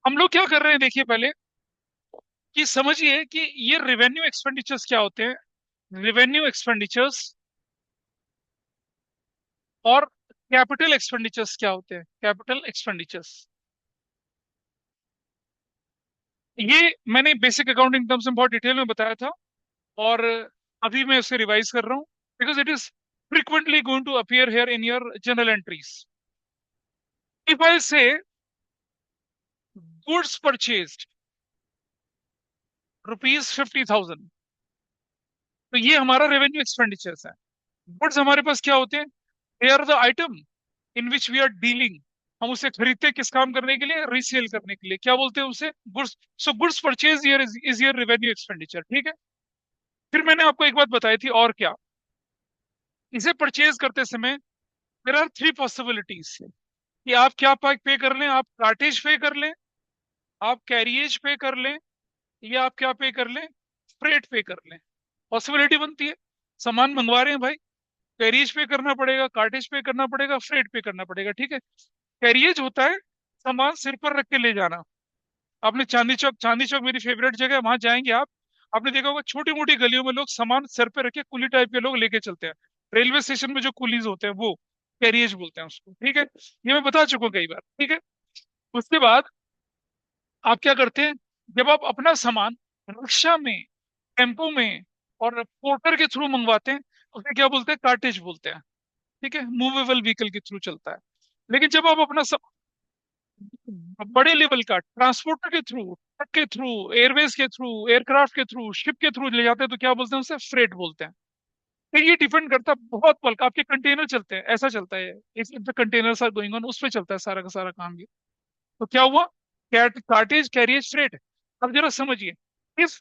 हम लोग क्या कर रहे हैं, देखिए पहले कि समझिए कि ये रेवेन्यू एक्सपेंडिचर्स क्या होते हैं। रेवेन्यू एक्सपेंडिचर्स और कैपिटल एक्सपेंडिचर्स क्या होते हैं। कैपिटल एक्सपेंडिचर्स, ये मैंने बेसिक अकाउंटिंग टर्म्स में बहुत डिटेल में बताया था, और अभी मैं उसे रिवाइज कर रहा हूँ because it is frequently going to appear here in your journal entries. If I say goods purchased ₹50,000, तो ये हमारा रेवेन्यू एक्सपेंडिचर्स है। गुड्स हमारे पास क्या होते हैं? They are the item in which we are dealing. हम उसे खरीदते हैं किस काम करने के लिए? रीसेल करने के लिए। क्या बोलते हैं उसे? Goods. So goods purchase year is your revenue expenditure, ठीक है। फिर मैंने आपको एक बात बताई थी, और क्या, इसे परचेज करते समय देर आर थ्री पॉसिबिलिटीज कि आप क्या पे कर लें। आप कार्टेज पे कर लें, आप कैरियज पे कर लें, या आप क्या पे कर लें? फ्रेट पे कर लें। पॉसिबिलिटी बनती है। सामान मंगवा रहे हैं भाई, कैरियज पे करना पड़ेगा, कार्टेज पे करना पड़ेगा, फ्रेट पे करना पड़ेगा, ठीक है। कैरियज होता है सामान सिर पर रख के ले जाना। आपने चांदी चौक मेरी फेवरेट जगह है, वहां जाएंगे आप। आपने देखा होगा छोटी मोटी गलियों में लोग सामान सर पे रखे कुली टाइप के लोग लेके चलते हैं। रेलवे स्टेशन में जो कुलीज होते हैं वो कैरियज बोलते हैं उसको, ठीक है। ये मैं बता चुका हूँ कई बार, ठीक है। उसके बाद आप क्या करते हैं? जब आप अपना सामान रिक्शा में, टेम्पो में और पोर्टर के थ्रू मंगवाते हैं, उसे क्या बोलते हैं? कार्टेज बोलते हैं, ठीक है। मूवेबल व्हीकल के थ्रू चलता है। लेकिन जब आप अपना बड़े लेवल का ट्रांसपोर्टर के थ्रू, ट्रक के थ्रू, एयरवेज के थ्रू, एयरक्राफ्ट के थ्रू, शिप के थ्रू ले जाते हैं, तो क्या बोलते हैं? उसे फ्रेट बोलते हैं। तो ये डिपेंड करता है, बहुत बल्क आपके कंटेनर चलते हैं, ऐसा चलता है। If the containers are going on, उस पे चलता है सारा का सारा काम ये। तो क्या हुआ? Cartage, carriage, freight. अब जरा समझिए, if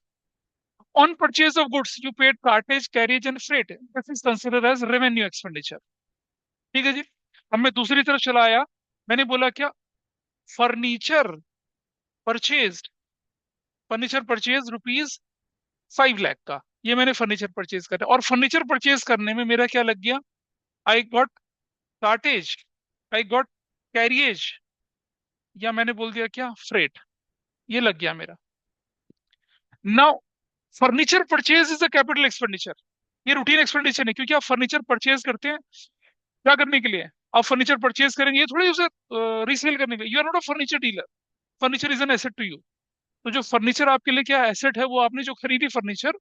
on purchase of goods you paid cartage, carriage and freight, this is considered as revenue expenditure, ठीक है जी। अब मैं दूसरी तरफ चला आया। मैंने बोला क्या? Furniture purchase, furniture purchase ₹5 lakh का, ये मैंने फर्नीचर परचेज करा। और फर्नीचर परचेज करने में मेरा क्या लग गया? I got cartage, I got carriage, या मैंने बोल दिया क्या? फ्रेट। ये लग गया मेरा। Now furniture purchase is a capital expenditure. ये रूटीन एक्सपेंडिचर है, क्योंकि आप फर्नीचर परचेज करते हैं क्या करने के लिए? आप फर्नीचर परचेज करेंगे, ये थोड़ी उसे रीसेल करने के लिए। You are not a furniture dealer. Furniture is an asset to you. तो जो फर्नीचर आपके लिए क्या एसेट है, वो आपने जो खरीदी फर्नीचर,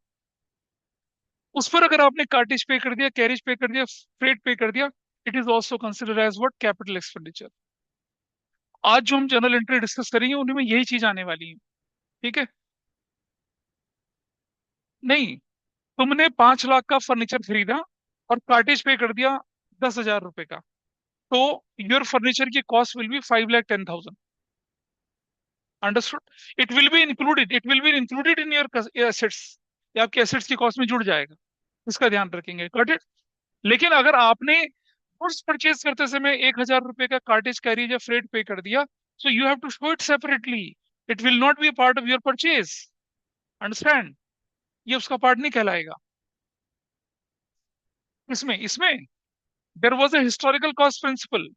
उस पर अगर आपने कार्टेज पे कर दिया, कैरेज पे कर दिया, फ्रेट पे कर दिया, it is also consider as what? Capital expenditure. आज जो हम जनरल एंट्री डिस्कस करेंगे उनमें यही चीज आने वाली है, ठीक है। नहीं, तुमने 5 लाख का फर्नीचर खरीदा और कार्टेज पे कर दिया 10,000 रुपए का, तो योर फर्नीचर की cost will be 5,10,000। Understood? It will be included, it will be included in your assets. ये आपके एसेट्स की कॉस्ट में जुड़ जाएगा। इसका ध्यान रखेंगे, गॉट इट। लेकिन अगर आपने गुड्स परचेज करते समय 1,000 रुपए का कार्टेज कैरिज या फ्रेट पे कर दिया, so you have to show it separately. It will not be part of your purchase. Understand? ये उसका पार्ट नहीं कहलाएगा। इसमें इसमें there was a historical cost principle.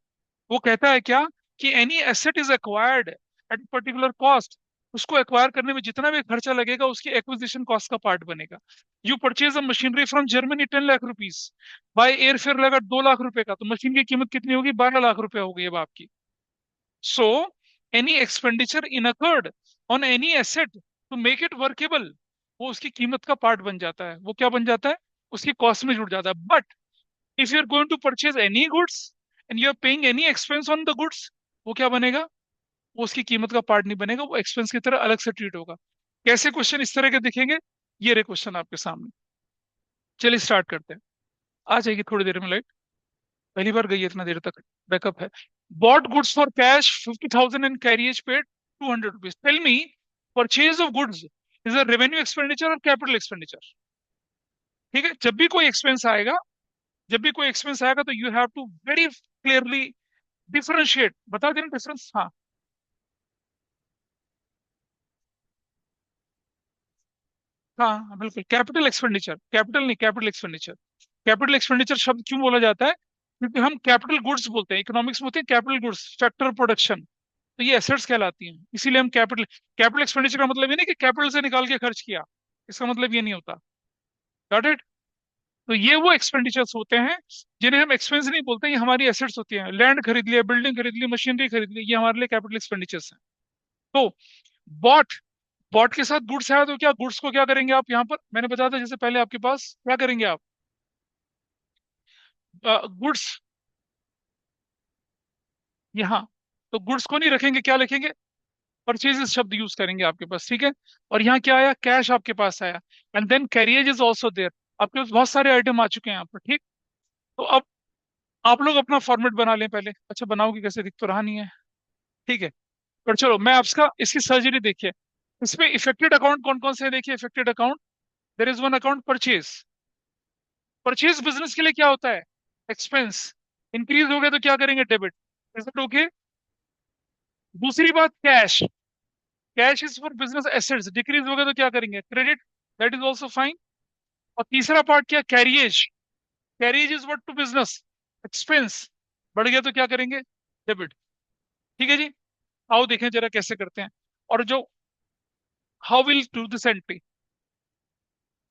वो कहता है क्या? कि any asset is acquired at particular cost. उसको एक्वायर करने में जितना भी खर्चा लगेगा, उसकी एक्विजिशन कॉस्ट का पार्ट बनेगा। You purchase a machinery from Germany 10 lakh rupees, by air fare लगा 2 लाख रुपए का, तो मशीन की कीमत कितनी होगी? 12 लाख रुपए हो गई अब आपकी। So any expenditure incurred on any asset to make it workable, वो उसकी कीमत का पार्ट बन जाता है। वो क्या बन जाता है? उसकी कॉस्ट में जुड़ जाता है। But if you are going to purchase any goods and you are paying any expense on the goods, वो क्या बनेगा? वो उसकी कीमत का पार्ट नहीं बनेगा, वो एक्सपेंस की तरह अलग से ट्रीट होगा। कैसे क्वेश्चन इस तरह के दिखेंगे? ये रहे क्वेश्चन आपके सामने। चलिए स्टार्ट करते हैं। आ जाएगी थोड़ी देर में लाइट। पहली बार गई है इतना देर तक। बैकअप है। Bought goods for cash 50,000 and carriage paid ₹200। Tell me, purchase of goods is a revenue expenditure और कैपिटल एक्सपेंडिचर? ठीक है। जब भी कोई एक्सपेंस आएगा तो you have to very clearly differentiate. बता देना डिफरेंस, हाँ। हाँ हाँ, बिल्कुल। कैपिटल एक्सपेंडिचर, कैपिटल नहीं, कैपिटल एक्सपेंडिचर। कैपिटल एक्सपेंडिचर शब्द क्यों बोला जाता है? क्योंकि हम कैपिटल गुड्स बोलते हैं, इकोनॉमिक्स बोलते हैं कैपिटल गुड्स, फैक्टर प्रोडक्शन। तो ये एसेट्स कहलाती हैं। इसीलिए हम कैपिटल कैपिटल एक्सपेंडिचर का मतलब ये नहीं कि कैपिटल से निकाल के खर्च किया, इसका मतलब ये नहीं होता। Got it? तो ये वो एक्सपेंडिचर्स होते हैं जिन्हें हम एक्सपेंस नहीं बोलते, ये हमारी एसेट्स होती हैं। लैंड खरीद लिया, बिल्डिंग खरीद ली, मशीनरी खरीद ली, ये हमारे लिए कैपिटल एक्सपेंडिचर्स हैं। तो बॉट बॉट के साथ गुड्स आया तो क्या गुड्स को क्या करेंगे आप? यहाँ पर मैंने बताया था जैसे पहले आपके पास क्या करेंगे आप? गुड्स यहाँ, तो गुड्स को नहीं रखेंगे, क्या लिखेंगे? परचेजेस शब्द यूज करेंगे आपके पास, ठीक है। और यहाँ क्या आया? कैश आपके पास आया। And then carriage is also there. आपके पास बहुत सारे आइटम आ चुके हैं यहाँ पर, ठीक। तो अब आप लोग अपना फॉर्मेट बना लें पहले। अच्छा बनाओगे कैसे? दिख तो रहा नहीं है, ठीक है। पर चलो मैं आपका इसकी सर्जरी देखिए। इसमें इफेक्टेड अकाउंट कौन कौन से हैं? देखिए affected account, there is one account purchase. Purchase business के लिए क्या होता है? एक्सपेंस। इंक्रीज हो गया तो क्या करेंगे? डेबिट। Is it okay? दूसरी बात cash, cash is for business assets, decrease हो गया तो क्या करेंगे? Credit. That is also fine. और तीसरा पार्ट क्या? Carriage. Carriage is what? To business expense. बढ़ गया तो क्या करेंगे? डेबिट। ठीक है जी। आओ देखें जरा कैसे करते हैं। और जो how will do this entry.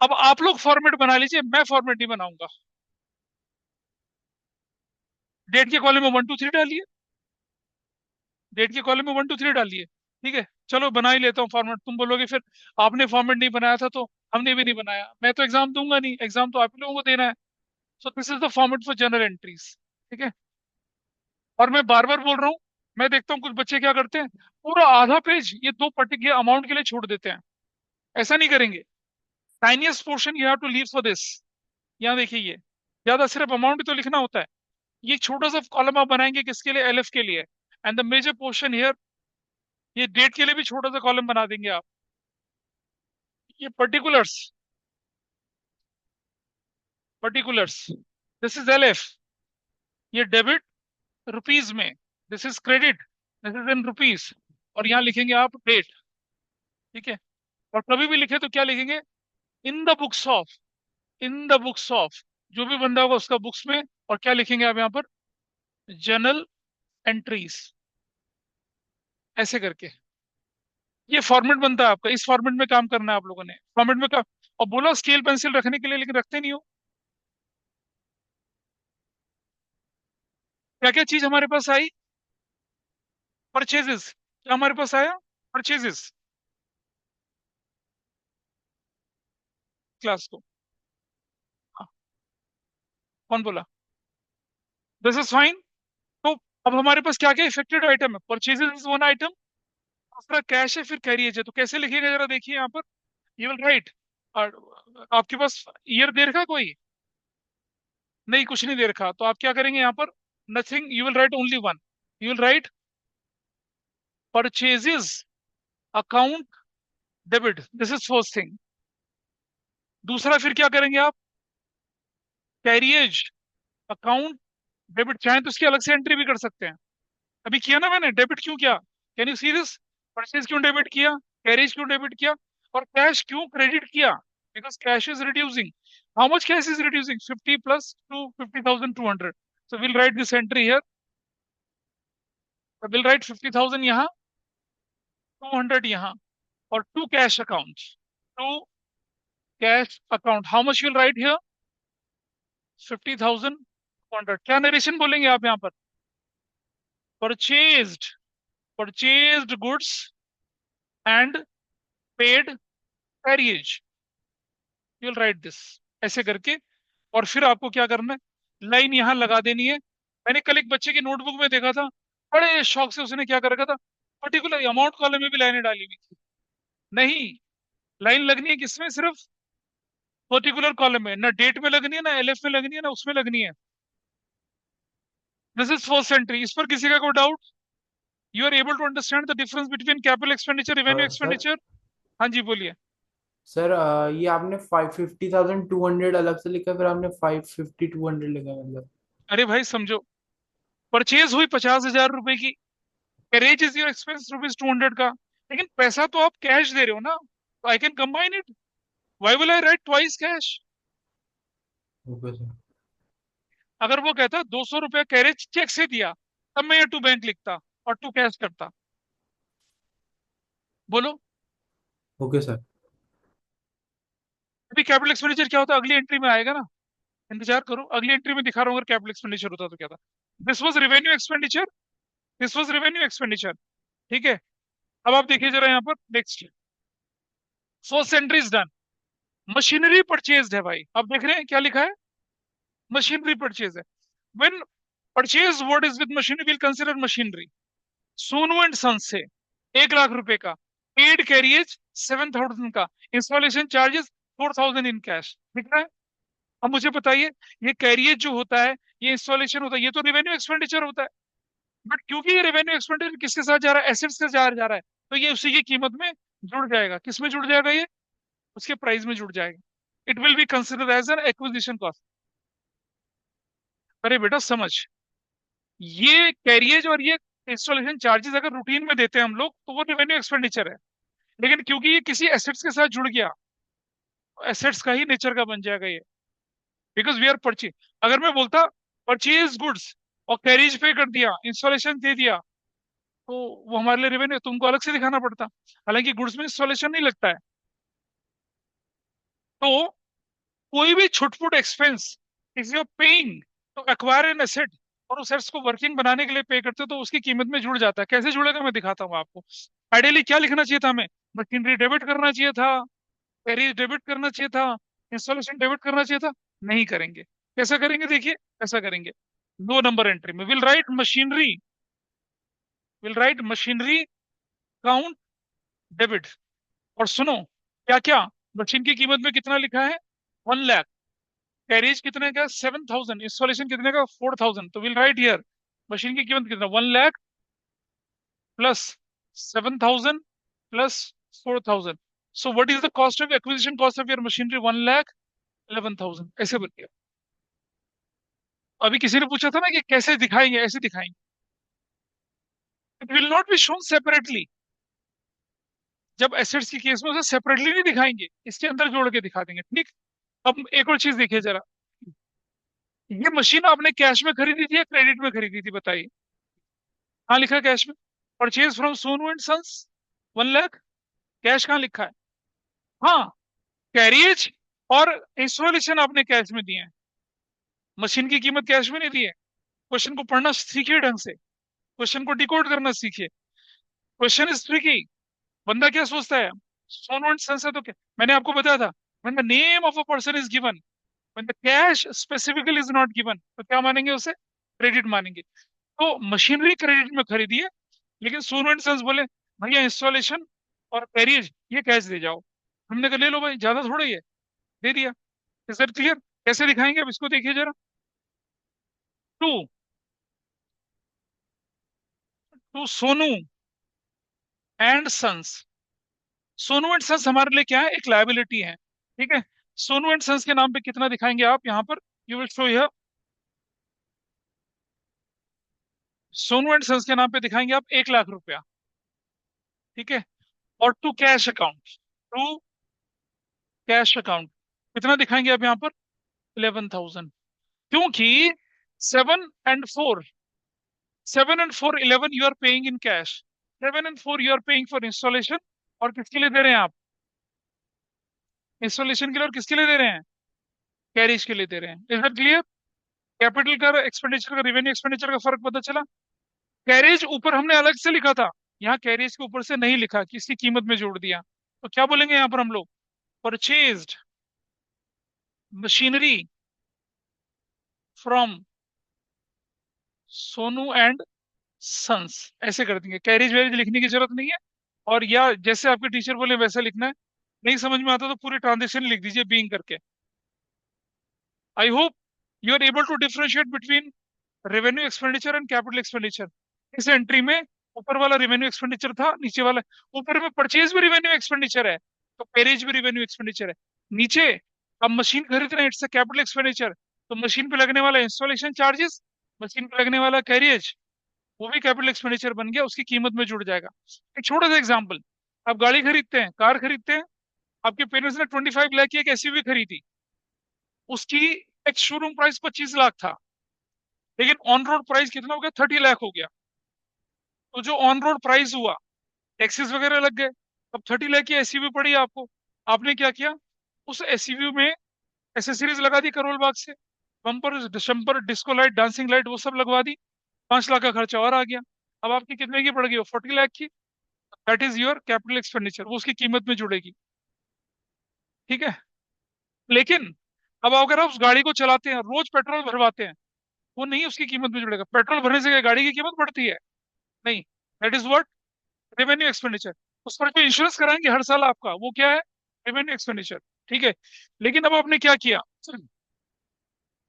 अब आप लोग फॉर्मेट बना लीजिए, मैं फॉर्मेट नहीं बनाऊंगा। डेट के कॉलम में 1 2 3 डालिए, डेट के कॉलम में 1 2 3 डालिए। ठीक है, चलो बना ही लेता हूँ फॉर्मेट। तुम बोलोगे फिर आपने फॉर्मेट नहीं बनाया था, तो हमने भी नहीं बनाया। मैं तो एग्जाम दूंगा नहीं, एग्जाम तो आप ही लोगों को देना है। So this is the format for general entries. ठीक है। और मैं बार बार बोल रहा हूँ, मैं देखता हूँ कुछ बच्चे क्या करते हैं, पूरा आधा पेज ये दो पर्टिकुलर अमाउंट के लिए छोड़ देते हैं। ऐसा नहीं करेंगे। Tiniest portion you have to leave for this. यहाँ देखिए, ये ज्यादा सिर्फ अमाउंट ही तो लिखना होता है। ये एक छोटा सा कॉलम आप बनाएंगे किसके लिए? एलएफ के लिए। And the major portion here, ये डेट के लिए भी छोटा सा कॉलम बना देंगे आप। ये particulars, particulars, this is LF. ये डेबिट रुपीज में, this is credit, this is in rupees. और यहाँ लिखेंगे आप डेट। ठीक है। और कभी भी लिखे तो क्या लिखेंगे? In the books of, in the books of, जो भी बंदा होगा उसका बुक्स में। और क्या लिखेंगे आप यहाँ पर? Journal entries. ऐसे करके ये फॉर्मेट बनता है आपका। इस फॉर्मेट में काम करना है आप लोगों ने, फॉर्मेट में काम। और बोला स्केल पेंसिल रखने के लिए, लेकिन रखते नहीं हो। क्या क्या चीज हमारे पास आई? परचेजेस। क्या हमारे पास आया? परचेजेस। क्लास को, हाँ, कौन बोला? This is fine. तो अब हमारे पास क्या क्या इफेक्टेड आइटम है? परचेजेस इज वन आइटम, दूसरा कैश है, फिर कैरियज है। तो कैसे लिखिएगा जरा देखिए यहाँ पर। यू विल राइट, और आपके पास ईयर दे रखा कोई? नहीं, कुछ नहीं दे रखा। तो आप क्या करेंगे यहाँ पर? Nothing, you will right only one. You will right purchases account debit, this is first thing. दूसरा फिर क्या करेंगे आप? Carriage account debit. चाहे तो इसकी अलग से एंट्री भी कर सकते हैं। अभी किया ना मैंने, डेबिट क्यों किया? Can you see this? Purchase क्यों डेबिट किया? कैरिज क्यों डेबिट किया? और कैश क्यों क्रेडिट किया? Because cash is reducing. How much cash is reducing? 50 plus two 50,200। So will write this entry here. Will write 50,000 यहाँ, 200 यहाँ, और to cash account, to cash account. How much will write here? 50,200। क्या narration बोलेंगे आप यहाँ पर? Purchased, purchased goods and paid carriage. You will write this, ऐसे करके। और फिर आपको क्या करना है? लाइन यहाँ लगा देनी है। मैंने कल एक बच्चे की नोटबुक में देखा था, बड़े शौक से उसने क्या कर रखा था, पर्टिकुलर अमाउंट कॉलम में भी लाइनें डाली हुई थी। नहीं, लाइन लगनी है किसमें? सिर्फ पर्टिकुलर कॉलम में, ना डेट में लगनी है, ना एलएफ में लगनी है, ना उसमें लगनी है। This is first entry. इस पर किसी का कोई doubt? You are able to understand the difference between capital expenditure, revenue sir expenditure? हाँ जी बोलिए। सर ये आपने 50,200 अलग से लिखा, फिर आपने 550,200 लिखा मतलब। अरे भाई समझो, परचेज हुई 50,000 रुपए की, कैरेज इज योर एक्सपेंस ₹200 का, लेकिन पैसा तो आप कैश दे रहे हो ना, तो I can combine it. Why will I right twice cash? Okay sir. अगर वो कहता 200 रुपया कैरेज चेक से दिया, तब मैं ये टू बैंक लिखता और टू कैश करता। बोलो। Okay sir. अभी कैपिटल एक्सपेंडिचर क्या होता है, अगली एंट्री में आएगा ना, इंतजार करो, अगली एंट्री में दिखा रहा हूँ अगर कैपिटल एक्सपेंडिचर होता तो क्या था। This was revenue expenditure, this was revenue expenditure. ठीक है। अब आप देखिए जरा यहाँ पर next, first entry is done, machinery purchase है भाई, आप देख रहे हैं क्या लिखा है, मशीनरी परचेज है। When purchase word is with machinery will consider machinery. Sonu and son से 1 लाख रुपए का, पेड कैरियज 7,000 का, इंस्टॉलेशन चार्जेस 4,000 इन कैश, दिख रहा है। अब मुझे बताइए, ये कैरियज जो होता है, ये इंस्टॉलेशन होता है, ये तो रेवेन्यू एक्सपेंडिचर होता है। बट क्योंकि ये रेवेन्यू एक्सपेंडिचर किसके साथ जा रहा है, एसेट्स के साथ जा रहा है, तो ये उसी की कीमत में जुड़ जाएगा। किस में जुड़ जाएगा ये, उसके प्राइस में जुड़ जाएगा। It will be consider as an acquisition cost. अरे बेटा समझ, ये कैरियज और ये इंस्टॉलेशन चार्जेस अगर रूटीन में देते हैं हम लोग तो वो रेवेन्यू एक्सपेंडिचर है। लेकिन क्योंकि ये किसी एसेट्स के साथ जुड़ गया, एसेट्स का ही नेचर का बन जाएगा ये, बिकॉज वी आर परचेज। अगर मैं बोलता परचेज गुड्स और कैरिज पे कर दिया, इंस्टॉलेशन दे दिया, तो वो हमारे लिए रेवेन्यू तुमको अलग से दिखाना पड़ता। हालांकि गुड्स में इंस्टॉलेशन नहीं लगता है। तो कोई भी छुटपुट expense, if you are paying to acquire an asset, और उस एसेट्स को वर्किंग बनाने के लिए पे करते हो तो उसकी कीमत में जुड़ जाता है। कैसे जुड़ेगा मैं दिखाता हूँ आपको। आइडियली क्या लिखना चाहिए था हमें, मशीनरी डेबिट करना चाहिए था, कैरिज डेबिट करना चाहिए था, इंस्टॉलेशन डेबिट करना चाहिए था। नहीं करेंगे। कैसा करेंगे देखिए, कैसा करेंगे। 2 नंबर एंट्री में will write machinery count debit. और सुनो क्या क्या, मशीन की कीमत में कितना लिखा है, 1 लाख, कैरिज कितने का 7,000, इंस्टॉलेशन कितने का 4,000, तो विल राइट हियर मशीन की कीमत कितना, 1 lakh plus 7,000 plus 4,000। So what is the cost of acquisition cost of your machinery, 1,11,000, ऐसे बन गया। अभी किसी ने पूछा था ना कि कैसे दिखाएंगे, ऐसे दिखाएंगे। It will not be shown separately. जब एसेट्स की केस में उसे सेपरेटली नहीं दिखाएंगे, इसके अंदर जोड़ के दिखा देंगे, ठीक। अब एक और चीज देखिए जरा, ये मशीन आपने कैश में खरीदी थी या क्रेडिट में खरीदी थी बताइए। हाँ लिखा है कैश में, purchase from Sonu and sons 1 lakh, cash कहाँ लिखा है। हाँ, कैरियज और इंस्टॉलेशन आपने कैश में दिए हैं, मशीन की कीमत कैश में नहीं दी है। क्वेश्चन को पढ़ना सीखिए ढंग से, क्वेश्चन को डिकोड करना सीखिए। Question is tricky. बंदा क्या सोचता है, सोनू एंड सन्स है तो क्या, मैंने आपको बताया था, when the name of a person is given, when the cash specifically is not given, तो क्या मानेंगे उसे, क्रेडिट मानेंगे। तो मशीनरी क्रेडिट में खरीदी है, लेकिन सोनू एंड सन्स बोले भैया इंस्टॉलेशन और कैरियज ये कैश दे जाओ। हमने कहा ले लो भाई, ज्यादा थोड़ा ही है, दे दिया। Is that clear. कैसे दिखाएंगे अब इसको देखिए जरा। To to Sonu and sons, Sonu and sons हमारे लिए क्या है, एक लायबिलिटी है, ठीक है। सोनू एंड सन्स के नाम पे कितना दिखाएंगे आप यहाँ पर, you will show here, Sonu and sons के नाम पे दिखाएंगे आप 1 लाख रुपया, ठीक है। और टू कैश अकाउंट कितना दिखाएंगे आप यहाँ पर, 11,000। क्योंकि 7 and 4, 7 and 4 11 you are paying in cash, 7 and 4 you are paying for installation. और किसके लिए दे रहे हैं आप, इंस्टॉलेशन के लिए, और किसके लिए दे रहे हैं, कैरिज के लिए दे रहे हैं। Is that clear. कैपिटल का एक्सपेंडिचर का रेवेन्यू एक्सपेंडिचर का फर्क पता चला। कैरिज ऊपर हमने अलग से लिखा था, यहाँ कैरिज के ऊपर से नहीं लिखा, किसकी कीमत में जोड़ दिया। तो क्या बोलेंगे यहाँ पर हम लोग, purchased machinery from Sonu and sons, ऐसे कर देंगे, कैरिज वैरिज लिखने की जरूरत नहीं है। और या जैसे आपके टीचर बोले वैसा लिखना है। नहीं समझ में आता तो पूरे ट्रांजेक्शन लिख दीजिए बीइंग करके। I hope you are able to differentiate between revenue expenditure and capital expenditure. इस एंट्री में ऊपर वाला रेवेन्यू एक्सपेंडिचर था, नीचे वाला, ऊपर में परचेज भी रेवेन्यू एक्सपेंडिचर है, तो पेरेज भी रेवेन्यू एक्सपेंडिचर है। नीचे अब मशीन खरीद रहे हैं, इट्स अ कैपिटल एक्सपेंडिचर, तो मशीन पे लगने वाला इंस्टॉलेशन चार्जेस, मशीन पे लगने वाला कैरियज, वो भी कैपिटल एक्सपेंडिचर बन गया, उसकी कीमत में जुड़ जाएगा। एक छोटा सा एग्जाम्पल, आप गाड़ी खरीदते हैं, कार खरीदते हैं, आपके पेरेंट्स ने 25 लाख की एक एसयूवी खरीदी, उसकी एक शोरूम प्राइस 25 लाख था, लेकिन ऑन रोड प्राइस कितना हो गया, 30 लाख हो गया। तो जो ऑन रोड प्राइस हुआ, टैक्सेस वगैरह लग गए, अब 30 लाख की एसयूवी पड़ी है आपको, आपने क्या किया, उस एसयूवी में एसेसरीज लगा दी करोल बाग से, बम्पर शम्पर डिस्को लाइट डांसिंग लाइट वो सब लगवा दी, 5 लाख का खर्चा और आ गया। अब आपकी कितने की पड़ गई, 40 लाख की। That is your capital expenditure, वो उसकी कीमत में जुड़ेगी। ठीक है। लेकिन अब अगर आप उस गाड़ी को चलाते हैं, रोज पेट्रोल भरवाते हैं, वो नहीं उसकी कीमत में जुड़ेगा। पेट्रोल भरने से क्या गाड़ी की कीमत बढ़ती है? नहीं। That is what, revenue expenditure. उस पर जो इंश्योरेंस कराएंगे हर साल आपका, वो क्या है, रेवेन्यू एक्सपेंडिचर। ठीक है। लेकिन अब आपने क्या किया,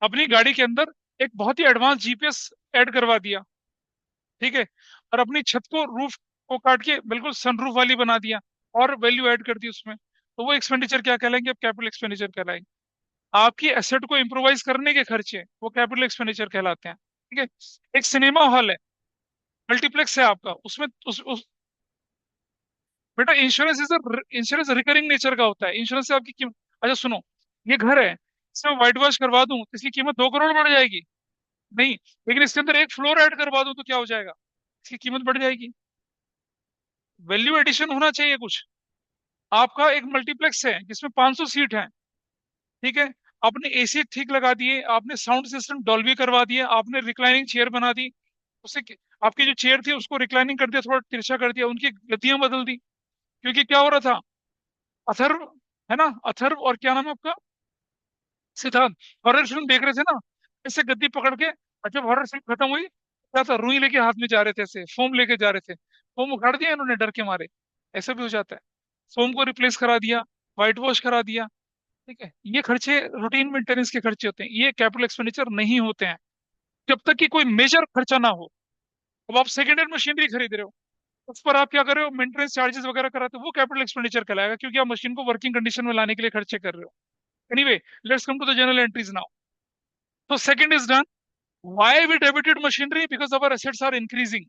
अपनी गाड़ी के अंदर एक बहुत ही एडवांस जीपीएस ऐड करवा दिया। ठीक है। और अपनी छत को, रूफ को काट के बिल्कुल सनरूफ वाली बना दिया, और वैल्यू ऐड कर दी उसमें। तो वो एक्सपेंडिचर क्या कहलाएंगे, अब कैपिटल एक्सपेंडिचर कहलाएंगे। आपकी एसेट को इंप्रोवाइज करने के खर्चे वो कैपिटल एक्सपेंडिचर कहलाते हैं। ठीक है। एक सिनेमा हॉल है, मल्टीप्लेक्स है आपका, उसमें बेटा insurance is insurance recurring nature का होता है। इंश्योरेंस से आपकी कीमत, अच्छा सुनो, ये घर है, इसमें व्हाइट वॉश करवा दूं तो इसकी कीमत 2 करोड़ बढ़ जाएगी? नहीं। लेकिन इसके अंदर एक फ्लोर ऐड करवा दूं तो क्या हो जाएगा, इसकी कीमत बढ़ जाएगी। वैल्यू एडिशन होना चाहिए कुछ। आपका एक मल्टीप्लेक्स है जिसमें 500 सीट है। ठीक है। आपने एसी ठीक लगा दिए, आपने साउंड सिस्टम डॉल्बी करवा दिए, आपने रिक्लाइनिंग चेयर बना दी, उससे आपकी जो चेयर थी उसको रिक्लाइनिंग कर दिया, थोड़ा तिरछा कर दिया, उनकी गद्दियां बदल दी। क्योंकि क्या हो रहा था, अथर्व, है ना, अथर्व और क्या नाम है आपका, सिद्धांत, हॉरर फिल्म देख रहे थे ना, ऐसे गद्दी पकड़ के, और जब हॉरर फिल्म खत्म हुई, क्या था, रुई लेके हाथ में जा रहे थे, ऐसे फोम लेके जा रहे थे, फोम उखाड़ दिया इन्होंने डर के मारे। ऐसा भी हो जाता है। फोम को रिप्लेस करा दिया, व्हाइट वॉश करा दिया। ठीक है। ये खर्चे रूटीन मेंटेनेंस के खर्चे होते हैं, ये कैपिटल एक्सपेंडिचर नहीं होते हैं जब तक कि कोई मेजर खर्चा ना हो। अब आप सेकेंड हैंड मशीनरी खरीद रहे हो, उस पर आप क्या कर रहे हो, मेंटेनेंस चार्जेस वगैरह कराते हो, वो कैपिटल एक्सपेंडिचर कहलाएगा, क्योंकि आप मशीन को वर्किंग कंडीशन में लाने के लिए खर्चे कर रहे हो। Anyway, let's come to the general entries now. तो second is done. Why we debited machinery? Because our assets are increasing.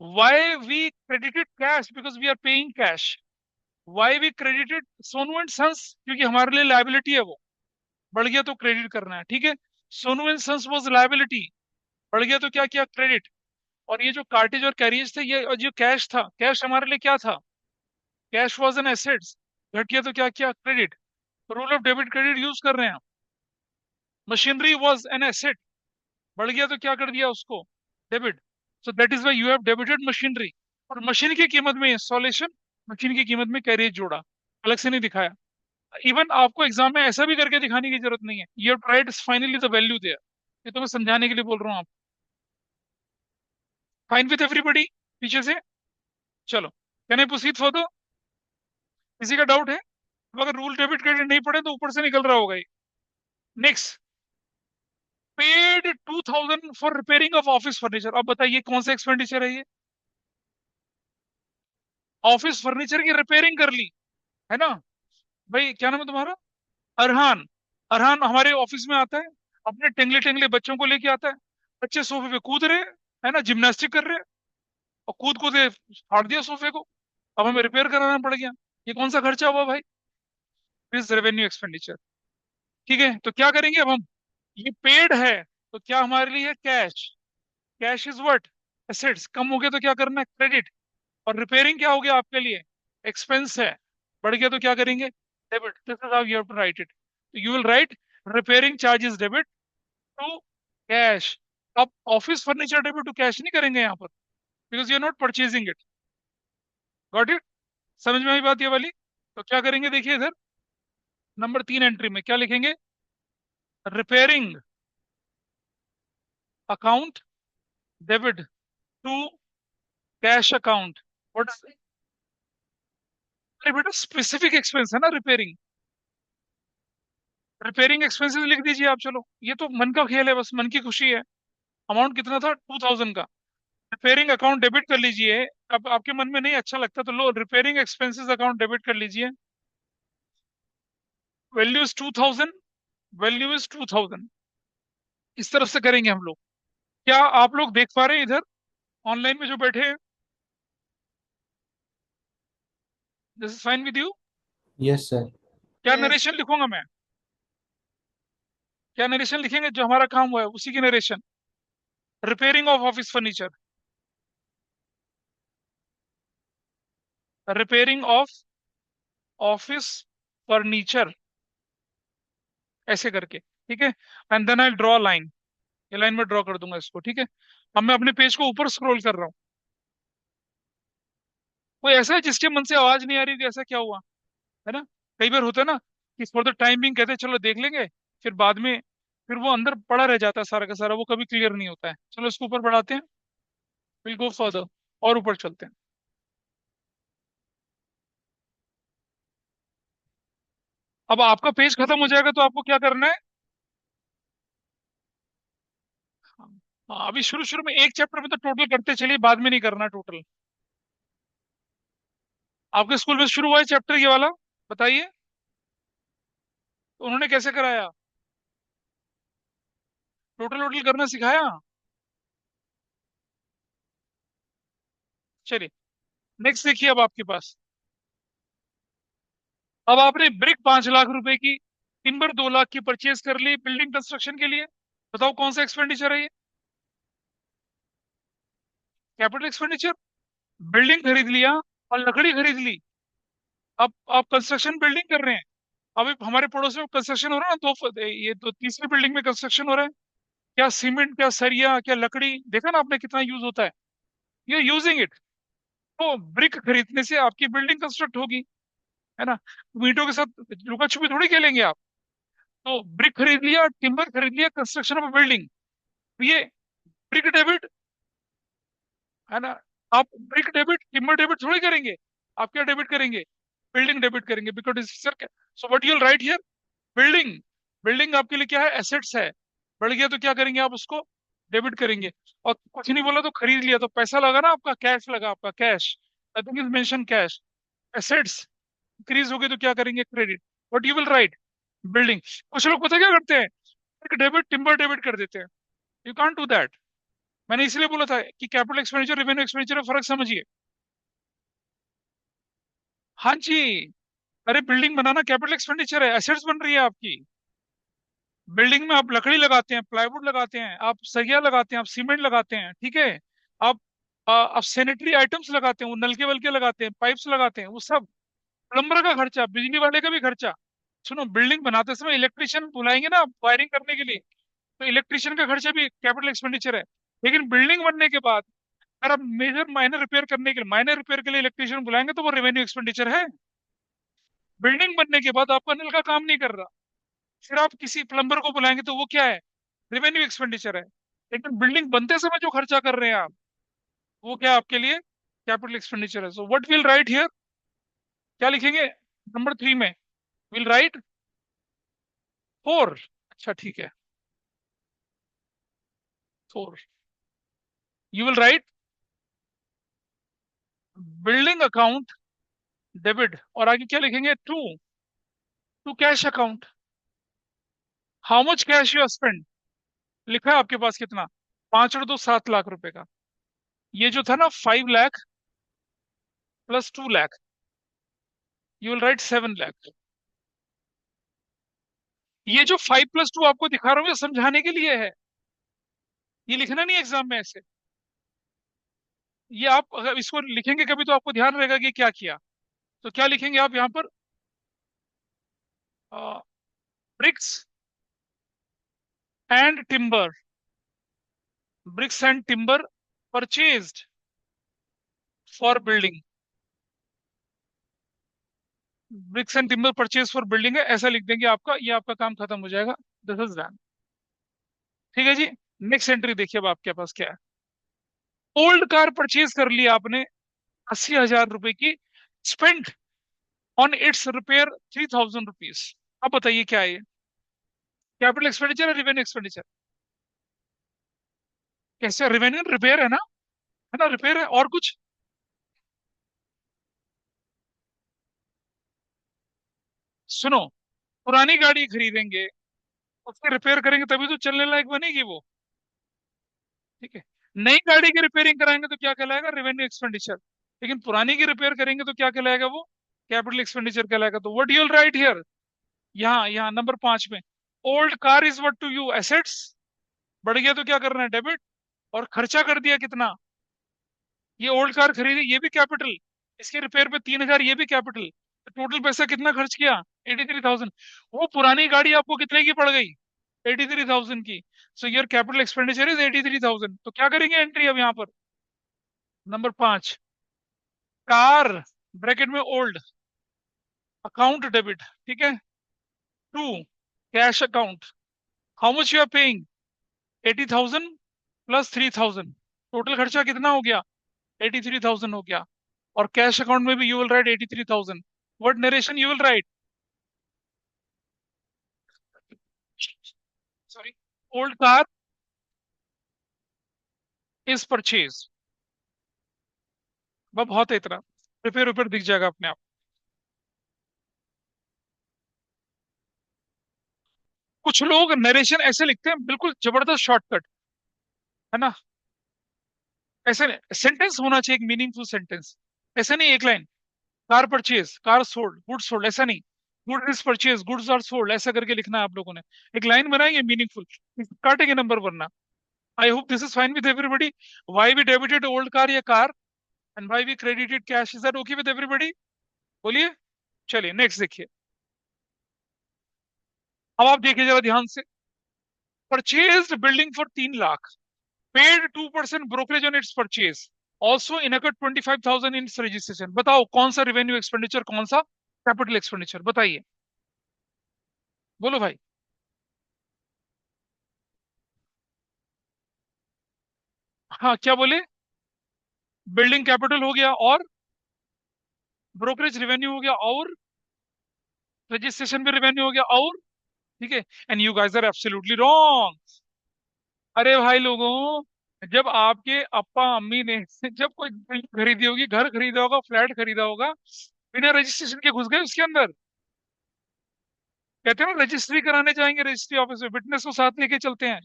Why we credited cash? Because we are paying cash. Why we credited Sonu and sons? क्योंकि हमारे लिए liability है वो, बढ़ गया तो credit करना है। ठीक है। Sonu and sons was liability, बढ़ गया तो क्या किया, क्रेडिट। और ये जो कार्टेज और कैरियज थे, ये और जो कैश था, कैश हमारे लिए क्या था, कैश वॉज एन एसेट्स, घट गया तो क्या किया, credit. Rule of debit credit use कर रहे हैं हम। मशीनरी वॉज एन एसेट, बढ़ गया तो क्या कर दिया उसको, debit. So that is why you have debited machinery. और मशीन की कीमत में इंस्टॉलेशन, मशीन की कीमत में कैरियज जोड़ा, अलग से नहीं दिखाया। इवन आपको एग्जाम में ऐसा भी करके दिखाने की जरूरत नहीं है, you have tried finally the value there. ये तो मैं समझाने के लिए बोल रहा हूँ आप। फाइन विथ एवरीबडी पीछे से? चलो, कैन आई प्रोसीड फॉर? किसी का डाउट है? अब अगर रूल डेबिट क्रेडिट नहीं पढ़े तो ऊपर से निकल रहा होगा ये। Next, paid 2000 for repairing of office furniture. अब बताइए कौन सा एक्सपेंडिचर है ये? ऑफिस फर्नीचर की रिपेयरिंग कर ली, है ना। भाई क्या नाम है तुम्हारा, अरहान। अरहान हमारे ऑफिस में आता है, अपने टेंगले टेंगले बच्चों को लेके आता है, बच्चे सोफे पे कूद रहे हैं, है ना, जिम्नास्टिक कर रहे हैं, और कूद कूद के फाड़ दिया सोफे को, अब हमें रिपेयर कराना पड़ गया। ये कौन सा खर्चा हुआ भाई? This revenue expenditure. ठीक है। तो क्या करेंगे अब हम, ये पेड है तो क्या हमारे लिए, cash. Cash is what, assets. कम हो गया तो क्या करना है, क्रेडिट। और रिपेयरिंग क्या हो गया आपके लिए, एक्सपेंस है, बढ़ गया तो क्या करेंगे, debit. This is how you have to write it. You will write repairing charges debit to cash. अब office furniture debit to cash नहीं करेंगे यहाँ पर, because you are not purchasing it. Got it? समझ में आई बात ये वाली? तो क्या करेंगे, देखिए इधर नंबर 3 एंट्री में क्या लिखेंगे, repairing account debit to cash account. What? अरे बेटा स्पेसिफिक एक्सपेंस है ना रिपेयरिंग, रिपेयरिंग एक्सपेंसेस लिख दीजिए आप। चलो, ये तो मन का खेल है, बस मन की खुशी है। अमाउंट कितना था, 2000 का। रिपेयरिंग अकाउंट डेबिट कर लीजिए। अब आपके मन में नहीं अच्छा लगता तो लो, रिपेयरिंग एक्सपेंसेस अकाउंट डेबिट कर लीजिए। Value is 2000, value is 2000। इस तरफ से करेंगे हम लोग। क्या आप लोग देख पा रहे हैं इधर, ऑनलाइन में जो बैठे हैं? This is fine with you? Yes sir. क्या नरेशन लिखूंगा मैं, क्या नरेशन लिखेंगे, जो हमारा काम हुआ है उसी की narration, repairing of office furniture. Repairing of office furniture, ऐसे करके, ठीक है। And then I draw line, ये लाइन में ड्रॉ कर दूंगा इसको, ठीक है। अब मैं अपने पेज को ऊपर स्क्रॉल कर रहा हूँ। कोई ऐसा है जिसके मन से आवाज नहीं आ रही कि ऐसा क्या हुआ, है ना। कई बार होता है ना कि फॉर द टाइम बिंग कहते हैं चलो देख लेंगे, फिर बाद में फिर वो अंदर पड़ा रह जाता है सारा का सारा, वो कभी क्लियर नहीं होता है। चलो इसको ऊपर बढ़ाते हैं, विल गो फर्दर, और ऊपर चलते हैं। अब आपका पेज खत्म हो जाएगा तो आपको क्या करना है। हाँ, हाँ, अभी शुरू शुरू में एक चैप्टर में तो टोटल करते चलिए, बाद में नहीं करना टोटल। आपके स्कूल में शुरू हुआ है चैप्टर ये वाला, बताइए। तो उन्होंने कैसे कराया, टोटल वोटल करना सिखाया। चलिए नेक्स्ट देखिए, अब आपके पास, अब आपने ब्रिक 5 लाख रुपए की, टिम्बर 2 लाख की परचेज कर ली बिल्डिंग कंस्ट्रक्शन के लिए। बताओ कौन सा एक्सपेंडिचर है ये, कैपिटल एक्सपेंडिचर। बिल्डिंग खरीद लिया और लकड़ी खरीद ली। अब आप कंस्ट्रक्शन बिल्डिंग कर रहे हैं। अभी हमारे पड़ोस में कंस्ट्रक्शन हो रहा है ना, ये तो तीसरी बिल्डिंग में कंस्ट्रक्शन हो रहा है। क्या सीमेंट, क्या सरिया, क्या लकड़ी, देखा ना आपने कितना यूज होता है। You using it. तो ब्रिक खरीदने से आपकी बिल्डिंग कंस्ट्रक्ट होगी, है ना। ईंटों के साथ लुका छुपी थोड़ी खेलेंगे आप। तो ब्रिक खरीद लिया, टिम्बर खरीद लिया, कंस्ट्रक्शन ऑफ बिल्डिंग, ये ब्रिक डेबिट, है ना। आप ब्रिक डेबिट टिम्बर डेबिट थोड़ी करेंगे। आप क्या डेबिट करेंगे, बिल्डिंग डेबिट करेंगे, because so what you will write here, building. Building आपके लिए क्या है, एसेट्स है। बढ़ गया तो क्या करेंगे आप उसको, डेबिट करेंगे। और कुछ नहीं बोला तो खरीद लिया तो पैसा लगा ना आपका, कैश लगा आपका, cash, nothing is mention cash. Assets increase हो गए तो क्या करेंगे, credit. What you will write, building. कुछ लोग पता क्या करते हैं, एक डेबिट टिम्बर डेबिट कर देते हैं। You can't do that. मैंने इसलिए बोला था कि कैपिटल एक्सपेंडिचर रेवेन्यू एक्सपेंडिचर में फर्क समझिए। हाँ जी। अरे बिल्डिंग बनाना कैपिटल एक्सपेंडिचर है, एसेट्स बन रही है आपकी। बिल्डिंग में आप लकड़ी लगाते हैं, प्लाईवुड लगाते हैं, आप सरिया लगाते हैं, आप सीमेंट लगाते हैं, ठीक है। आप सैनिटरी आइटम्स लगाते हैं, वो नलके वलके लगाते हैं, पाइप्स लगाते हैं, वो सब। प्लम्बर का खर्चा, बिजली वाले का भी खर्चा। सुनो, बिल्डिंग बनाते समय इलेक्ट्रिशियन बुलाएंगे ना वायरिंग करने के लिए, तो इलेक्ट्रिशियन का खर्चा भी कैपिटल एक्सपेंडिचर है। लेकिन बिल्डिंग बनने के बाद अगर आप मेजर माइनर रिपेयर करने के लिए, माइनर रिपेयर के लिए इलेक्ट्रिशियन बुलाएंगे तो वो रेवेन्यू एक्सपेंडिचर है। बिल्डिंग बनने के बाद आपका नल का काम नहीं कर रहा, फिर आप किसी प्लम्बर को बुलाएंगे तो वो क्या है, रेवेन्यू एक्सपेंडिचर है। लेकिन बिल्डिंग बनते समय जो खर्चा कर रहे हैं आप, वो क्या है आपके लिए, कैपिटल एक्सपेंडिचर है। So what will write here, क्या लिखेंगे नंबर 3 में, विल राइट 4। अच्छा ठीक है, 4, you will write building account debit, और आगे क्या लिखेंगे, to to cash account. How much cash you spend, लिखा है आपके पास कितना, 5 और 2 7 लाख रुपए का। ये जो था ना 5 lakh plus 2 lakh, you will right 7 lakh. ये जो 5 + 2 आपको दिखा रहा हूँ ये समझाने के लिए है, ये लिखना नहीं एग्जाम में ऐसे। ये आप अगर इसको लिखेंगे कभी तो आपको ध्यान रहेगा कि क्या किया। तो क्या लिखेंगे आप यहाँ पर, bricks and timber, bricks and timber purchased for building, bricks and timber purchase for building है, ऐसा लिख देंगे आपका, ये आपका काम खत्म हो जाएगा। दिस इज डन, ठीक है जी। नेक्स्ट एंट्री देखिए अब आपके पास क्या है। ओल्ड कार परचेज कर लिया आपने 80,000 रुपए की, spend on it's repair 3,000 rupees. अब बताइए क्या है ये, कैपिटल एक्सपेंडिचर है, रेवेन्यू एक्सपेंडिचर। कैसे, रेवेन्यू रिपेयर है ना, रिपेयर है, और कुछ। सुनो, पुरानी गाड़ी खरीदेंगे, उसके रिपेयर करेंगे तभी तो चलने लायक बनेगी वो, ठीक है। नई गाड़ी की रिपेयरिंग कराएंगे तो क्या कहलाएगा, रेवेन्यू एक्सपेंडिचर। लेकिन पुरानी की रिपेयर करेंगे तो क्या कहलाएगा वो, कैपिटल एक्सपेंडिचर कहलाएगा। तो what you will write here, यहाँ यहाँ नंबर 5 में, old car is what to you, assets. बढ़ गया तो क्या करना है, डेबिट। और खर्चा कर दिया कितना, ये ओल्ड कार खरीदी, ये भी कैपिटल। इसके रिपेयर पे 3,000, ये भी कैपिटल। तो टोटल पैसा कितना खर्च किया? 83,000। वो पुरानी गाड़ी आपको कितने की पड़ गई? 83,000 की। So your capital expenditure is 83,000। तो क्या करेंगे एंट्री अब यहाँ पर? नंबर 5, कार, ब्रैकेट में ओल्ड, अकाउंट डेबिट, ठीक है। 2, cash account, how much you are paying? 80,000 plus 3,000, total खर्चा कितना हो गया? 83,000 हो गया। और कैश अकाउंट में भी you will right 83,000। What narration you will right? Sorry, old car is purchase. वह बहुत है इतना, रिपेयर रिपेयर दिख जाएगा अपने आप। कुछ लोग नरेशन ऐसे लिखते हैं, बिल्कुल जबरदस्त शॉर्टकट, है ना। ऐसे सेंटेंस होना चाहिए, एक मीनिंगफुल सेंटेंस। ऐसा नहीं एक line, car purchase, car sold, goods sold, ऐसा नहीं। Good is purchase, goods are sold, ऐसा करके लिखना है आप लोगों ने। एक लाइन बनाएंगे मीनिंगफुल, काटेंगे नंबर वरना। I hope this is fine with everybody. Why we debited old car या car, and why we credited cash, is that okay with everybody? बोलिए। चलिए नेक्स्ट देखिए। अब आप देखिए जरा ध्यान से। Purchase building for 3 lakh, paid 2% brokerage on it's purchase, also इनकट 25,000 in registration. बताओ कौन सा रिवेन्यू एक्सपेंडिचर, कौन सा कैपिटल एक्सपेंडिचर, बताइए। बोलो भाई। हाँ क्या बोले? बिल्डिंग कैपिटल हो गया, और ब्रोकरेज रेवेन्यू हो गया, और रजिस्ट्रेशन भी रेवेन्यू हो गया, और ठीक है। And you guys are absolutely wrong. अरे भाई लोगों, जब आपके अप्पा अम्मी ने जब कोई बिल्डिंग खरीदी होगी, घर खरीदा होगा, फ्लैट खरीदा होगा, बिना रजिस्ट्रेशन के घुस गए उसके अंदर। कहते हैं ना, रजिस्ट्री कराने जाएंगे रजिस्ट्री ऑफिस में, विटनेस को साथ लेके चलते हैं।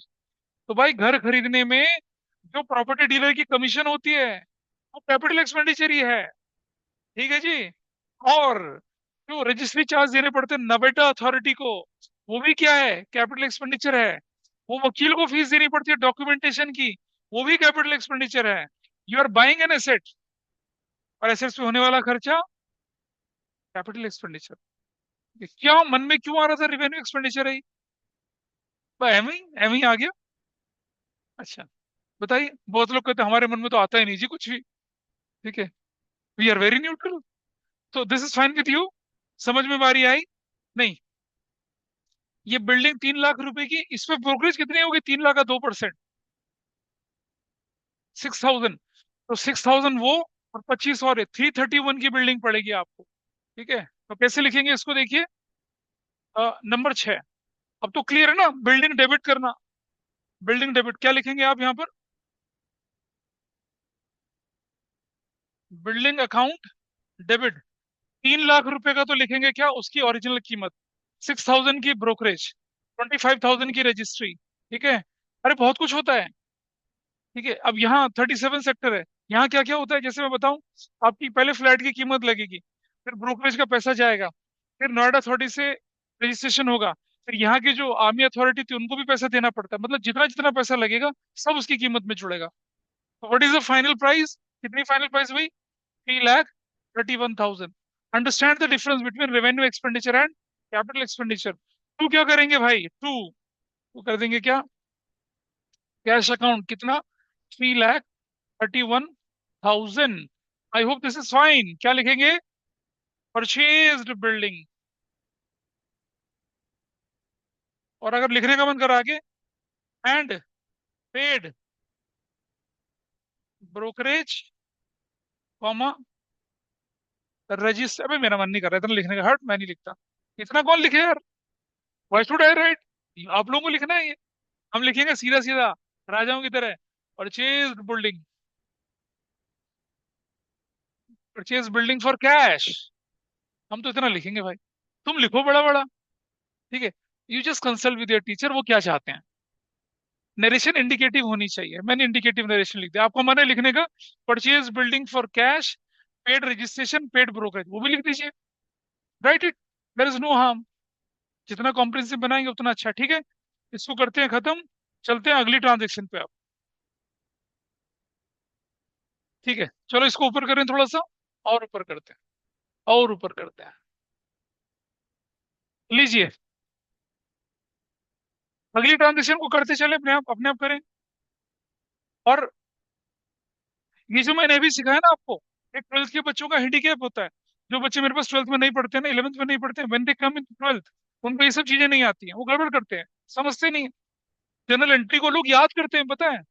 तो भाई घर खरीदने में जो प्रॉपर्टी डीलर की कमीशन होती है, वो कैपिटल एक्सपेंडिचर ही है। ठीक है जी। और जो रजिस्ट्री चार्ज देने पड़ते हैं नवेटा अथॉरिटी को, वो भी क्या है? कैपिटल एक्सपेंडिचर है। वो वकील को फीस देनी पड़ती है डॉक्यूमेंटेशन की, वो भी कैपिटल एक्सपेंडिचर है। You are buying an asset, और एसेट्स पे होने वाला खर्चा कैपिटल एक्सपेंडिचर। क्या मन में क्यों आ रहा था रिवेन्यू एक्सपेंडिचर है? एम ही आ गया। अच्छा, बताइए। बहुत लोग कहते हैं हमारे मन में तो आता ही नहीं जी कुछ भी। ठीक है, वी आर वेरी न्यूट्रल। तो this is fine with you. समझ में बारी आई? नहीं। ये बिल्डिंग 3 लाख रुपए की, इस पे ब्रोकरेज कितनी होगी? 3 लाख का 2%, 6,000। तो 6,000 वो, और 25 और 331 की बिल्डिंग पड़ेगी आपको। ठीक है, तो कैसे लिखेंगे इसको देखिए। नंबर 6। अब तो क्लियर है ना, बिल्डिंग डेबिट करना। बिल्डिंग डेबिट क्या लिखेंगे आप यहाँ पर? Building account debit. 3 लाख रुपए का तो लिखेंगे क्या? उसकी ओरिजिनल कीमत, 6,000 की ब्रोकरेज, 25,000 की रजिस्ट्री। ठीक है। अरे बहुत कुछ होता है। ठीक है, अब यहाँ 37 सेक्टर है। यहाँ क्या क्या होता है जैसे मैं बताऊं। आपकी पहले फ्लैट की कीमत लगेगी, फिर ब्रोकरेज का पैसा जाएगा, फिर नोएडा अथॉरिटी से रजिस्ट्रेशन होगा, फिर यहाँ की जो आर्मी अथॉरिटी थी उनको भी पैसा देना पड़ता है। मतलब जितना जितना पैसा लगेगा सब उसकी कीमत में जुड़ेगा। तो what is the final price? कितनी फाइनल प्राइस हुई? 3,31,000। Understand the difference between revenue expenditure and capital expenditure. टू क्या करेंगे भाई? टू कर देंगे क्या? कैश अकाउंट कितना? 3,31,000। आई होप दिस इज फाइन। क्या लिखेंगे? Purchased building. और अगर लिखने का मन कर आगे, and paid brokerage, comma register. अबे मेरा मन नहीं कर रहा इतना लिखने का, हट मैं नहीं लिखता। इतना कौन लिखे यार? Why should I right? आप लोगों को लिखना है ये। हम लिखेंगे सीधा सीधा, राजाओं की तरह। Purchased building, purchase building for cash. हम तो इतना लिखेंगे भाई, तुम लिखो बड़ा बड़ा। ठीक है। You just consult with your teacher, वो क्या चाहते हैं। नरेशन इंडिकेटिव होनी चाहिए, मैंने इंडिकेटिव नरेशन लिख दिया। आपको मन है लिखने का, purchase building for cash, paid registration, paid brokerage, वो भी लिख दीजिए। Write it, there is no harm. जितना कॉम्प्रिहेंसिव बनाएंगे उतना अच्छा। ठीक है, इसको करते हैं खत्म। चलते हैं अगली ट्रांजेक्शन पे आप। ठीक है, चलो इसको ऊपर करें थोड़ा सा। और ऊपर करते हैं, और ऊपर करते हैं। लीजिए, अगली ट्रांजेक्शन को करते चले, अपने आप करें। और ये जो मैंने अभी सिखाया ना आपको, एक ट्वेल्थ के बच्चों का हैंडीकैप होता है। जो बच्चे मेरे पास ट्वेल्थ में नहीं पढ़ते ना, इलेवंथ में नहीं पढ़ते, when they come in twelfth, उनको ये सब चीजें नहीं आती हैं, वो गड़बड़ करते हैं, समझते नहीं। जनरल एंट्री को लोग याद करते हैं, पता है,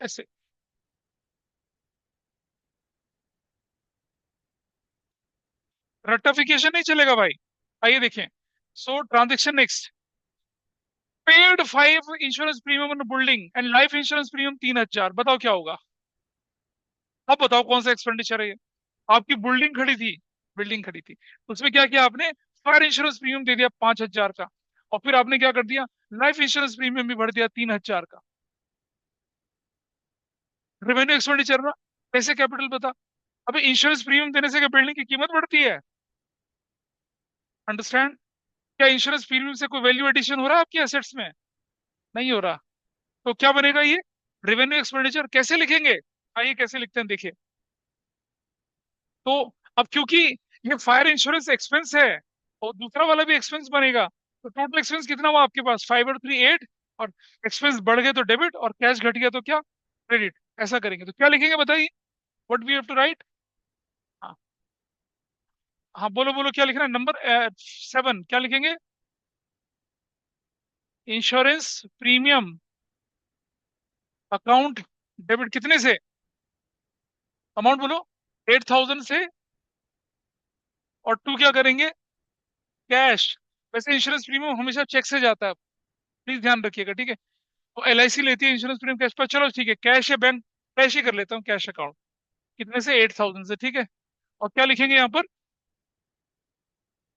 ऐसे। रट्टाफिकेशन नहीं चलेगा भाई। आइए देखें। So transaction next, paid 5 insurance premium on building and life insurance premium 3,000। बताओ क्या होगा। अब बताओ कौन सा एक्सपेंडिचर है ये। आपकी बिल्डिंग खड़ी थी, उसमें क्या किया आपने, फायर इंश्योरेंस प्रीमियम दे दिया 5,000 का, और फिर आपने क्या कर दिया, लाइफ इंश्योरेंस प्रीमियम भी भर दिया 3,000 का। रेवेन्यू एक्सपेंडिचर ना, कैसे कैपिटल बता। अभी इंश्योरेंस प्रीमियम देने से क्या बिल्डिंग की कीमत बढ़ती है? अंडरस्टैंड। क्या इंश्योरेंस प्रीमियम से कोई वैल्यू एडिशन हो रहा है आपके एसेट्स में? नहीं हो रहा। तो क्या बनेगा ये, रेवेन्यू एक्सपेंडिचर। कैसे लिखेंगे, आइए कैसे लिखते हैं देखिए। तो अब क्योंकि ये फायर इंश्योरेंस एक्सपेंस है, और दूसरा वाला भी एक्सपेंस बनेगा, तो टोटल एक्सपेंस कितना हुआ आपके पास, 5 और 3 8। और एक्सपेंस बढ़ गए तो डेबिट, और कैश घट गया तो क्या, क्रेडिट। ऐसा करेंगे तो क्या लिखेंगे बताइए, what we have to write. हाँ, हाँ बोलो बोलो, क्या लिखना है, नंबर 7 क्या लिखेंगे। इंश्योरेंस प्रीमियम अकाउंट डेबिट कितने से, अमाउंट बोलो, 8,000 से। और टू क्या करेंगे, कैश। वैसे इंश्योरेंस प्रीमियम हमेशा चेक से जाता है, प्लीज ध्यान रखिएगा, ठीक है। तो LIC लेती है इंश्योरेंस प्रीमियम कैश पर, चलो ठीक है, कैश या बैंक, कैश ही कर लेता हूँ, कैश अकाउंट। कितने से, 8,000 से, ठीक है। और क्या लिखेंगे यहाँ पर,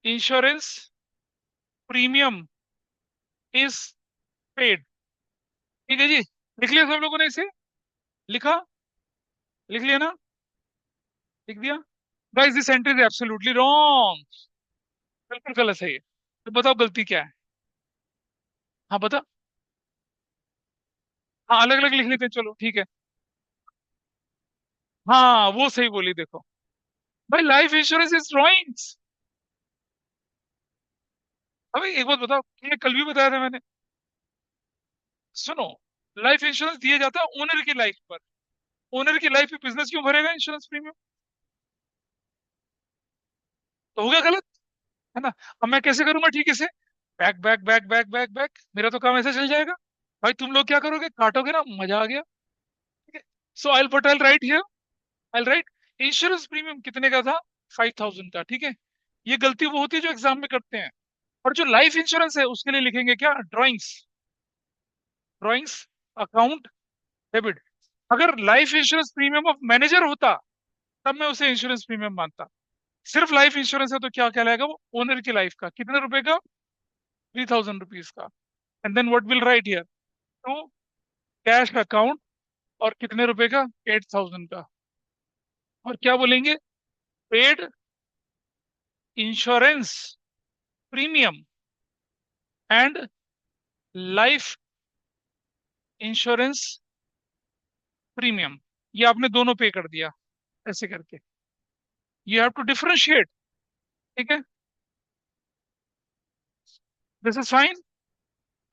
इंश्योरेंस प्रीमियम इज पेड। ठीक है जी, लिख लिया सब लोगों ने इसे, लिखा, लिख लिया ना, लिख दिया। Guys this entry is absolutely wrong, बिल्कुल गलत है ये। तो बताओ गलती क्या है। हाँ बता। हाँ अलग अलग लिख लेते हैं, चलो ठीक है। हाँ वो सही बोली, देखो भाई, लाइफ इंश्योरेंस इज ड्रॉइंग्स। अबे एक बात बताओ, ये कल भी बताया था मैंने, सुनो, लाइफ इंश्योरेंस दिया जाता है ओनर की लाइफ पर। ओनर की लाइफ पे बिजनेस क्यों भरेगा इंश्योरेंस प्रीमियम, तो हो गया गलत, है ना। अब मैं कैसे करूंगा ठीक है से, back back back back back back, मेरा तो काम ऐसे चल जाएगा। भाई तुम लोग क्या करोगे, काटोगे ना, मजा आ गया, ठीक है। So I put, I write here, I write, insurance premium कितने का था, 5,000 का, ठीक है। ये गलती वो होती है जो एग्जाम में करते हैं। और जो लाइफ इंश्योरेंस है उसके लिए लिखेंगे क्या, ड्राइंग्स, ड्राइंग्स अकाउंट डेबिट। अगर life insurance premium of manager होता, तब मैं उसे इंश्योरेंस प्रीमियम मानता। सिर्फ लाइफ इंश्योरेंस है तो क्या कहलाएगा वो, ओनर की लाइफ का, कितने रुपए का, 3,000 रुपीज का। And then what will write here, to cash account, और कितने रुपए का, 8,000 का। और क्या बोलेंगे, paid insurance premium and life insurance premium. ये आपने दोनों पे कर दिया, ऐसे करके। यू हैव टू डिफरेंशिएट, ठीक है, दिस इज फाइन।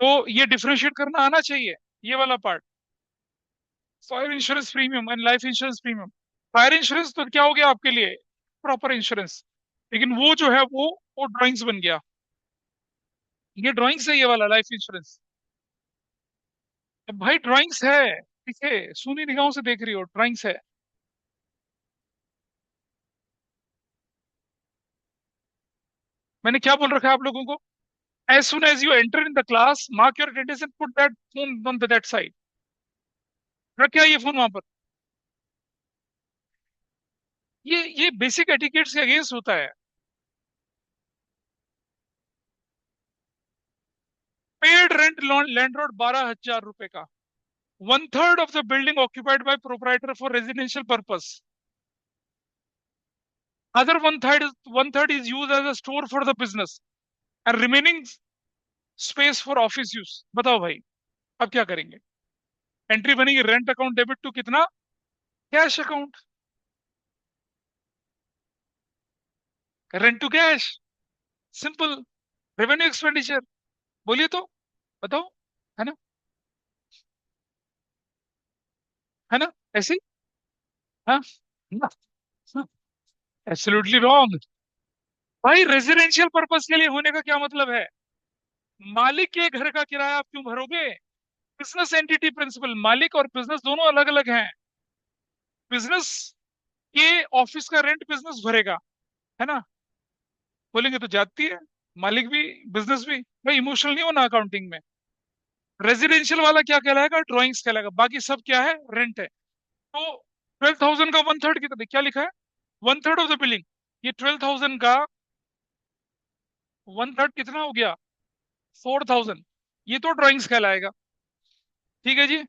तो ये डिफरेंशिएट करना आना चाहिए, ये वाला part, fire insurance premium and life insurance premium. Fire insurance तो क्या हो गया आपके लिए, प्रॉपर इंश्योरेंस, लेकिन वो जो है वो ड्राइंग्स बन गया। ये ड्राइंग्स है, ये वाला लाइफ इंश्योरेंस। भाई ड्राइंग्स है, ठीक है, सूनी निगाहों से देख रही हो, ड्राइंग्स है। मैंने क्या बोल रखा है आप लोगों को, as soon as you enter in the class, mark your attendance and put that phone on that side. रखा ये फोन वहां पर। ये बेसिक एटिकेट्स के अगेंस्ट होता है। पेड रेंट लैंडलॉर्ड 12,000 रुपए का, 1/3 of the building occupied by proprietor for residential purpose. Other one third is used as a store for the business, and remaining space for office use. बताओ भाई, अब क्या करेंगे। एंट्री बनेगी रेंट अकाउंट डेबिट टू कितना, cash account, rent to cash, simple. Revenue expenditure, बोलिए तो, बताओ, है ना, है ना, ऐसे ही। हाँ, एब्सोल्युटली रॉन्ग। भाई रेजिडेंशियल पर्पस के लिए होने का क्या मतलब है? मालिक के घर का किराया आप क्यों भरोगे? बिजनेस एंटिटी प्रिंसिपल, मालिक और बिजनेस दोनों अलग अलग हैं। बिजनेस के ऑफिस का रेंट बिजनेस भरेगा, है ना, बोलेंगे तो जाती है, मालिक भी बिजनेस भी। भाई इमोशनल नहीं होना अकाउंटिंग में। रेजिडेंशियल वाला क्या कहलाएगा, ड्राइंग्स कहलाएगा, बाकी सब क्या है, रेंट है। तो 12,000 का वन थर्ड कितना, क्या लिखा है, one third of the billing. ये 12,000 का वन थर्ड कितना हो गया, 4,000। ये तो ड्राइंग्स कहलाएगा, ठीक है जी।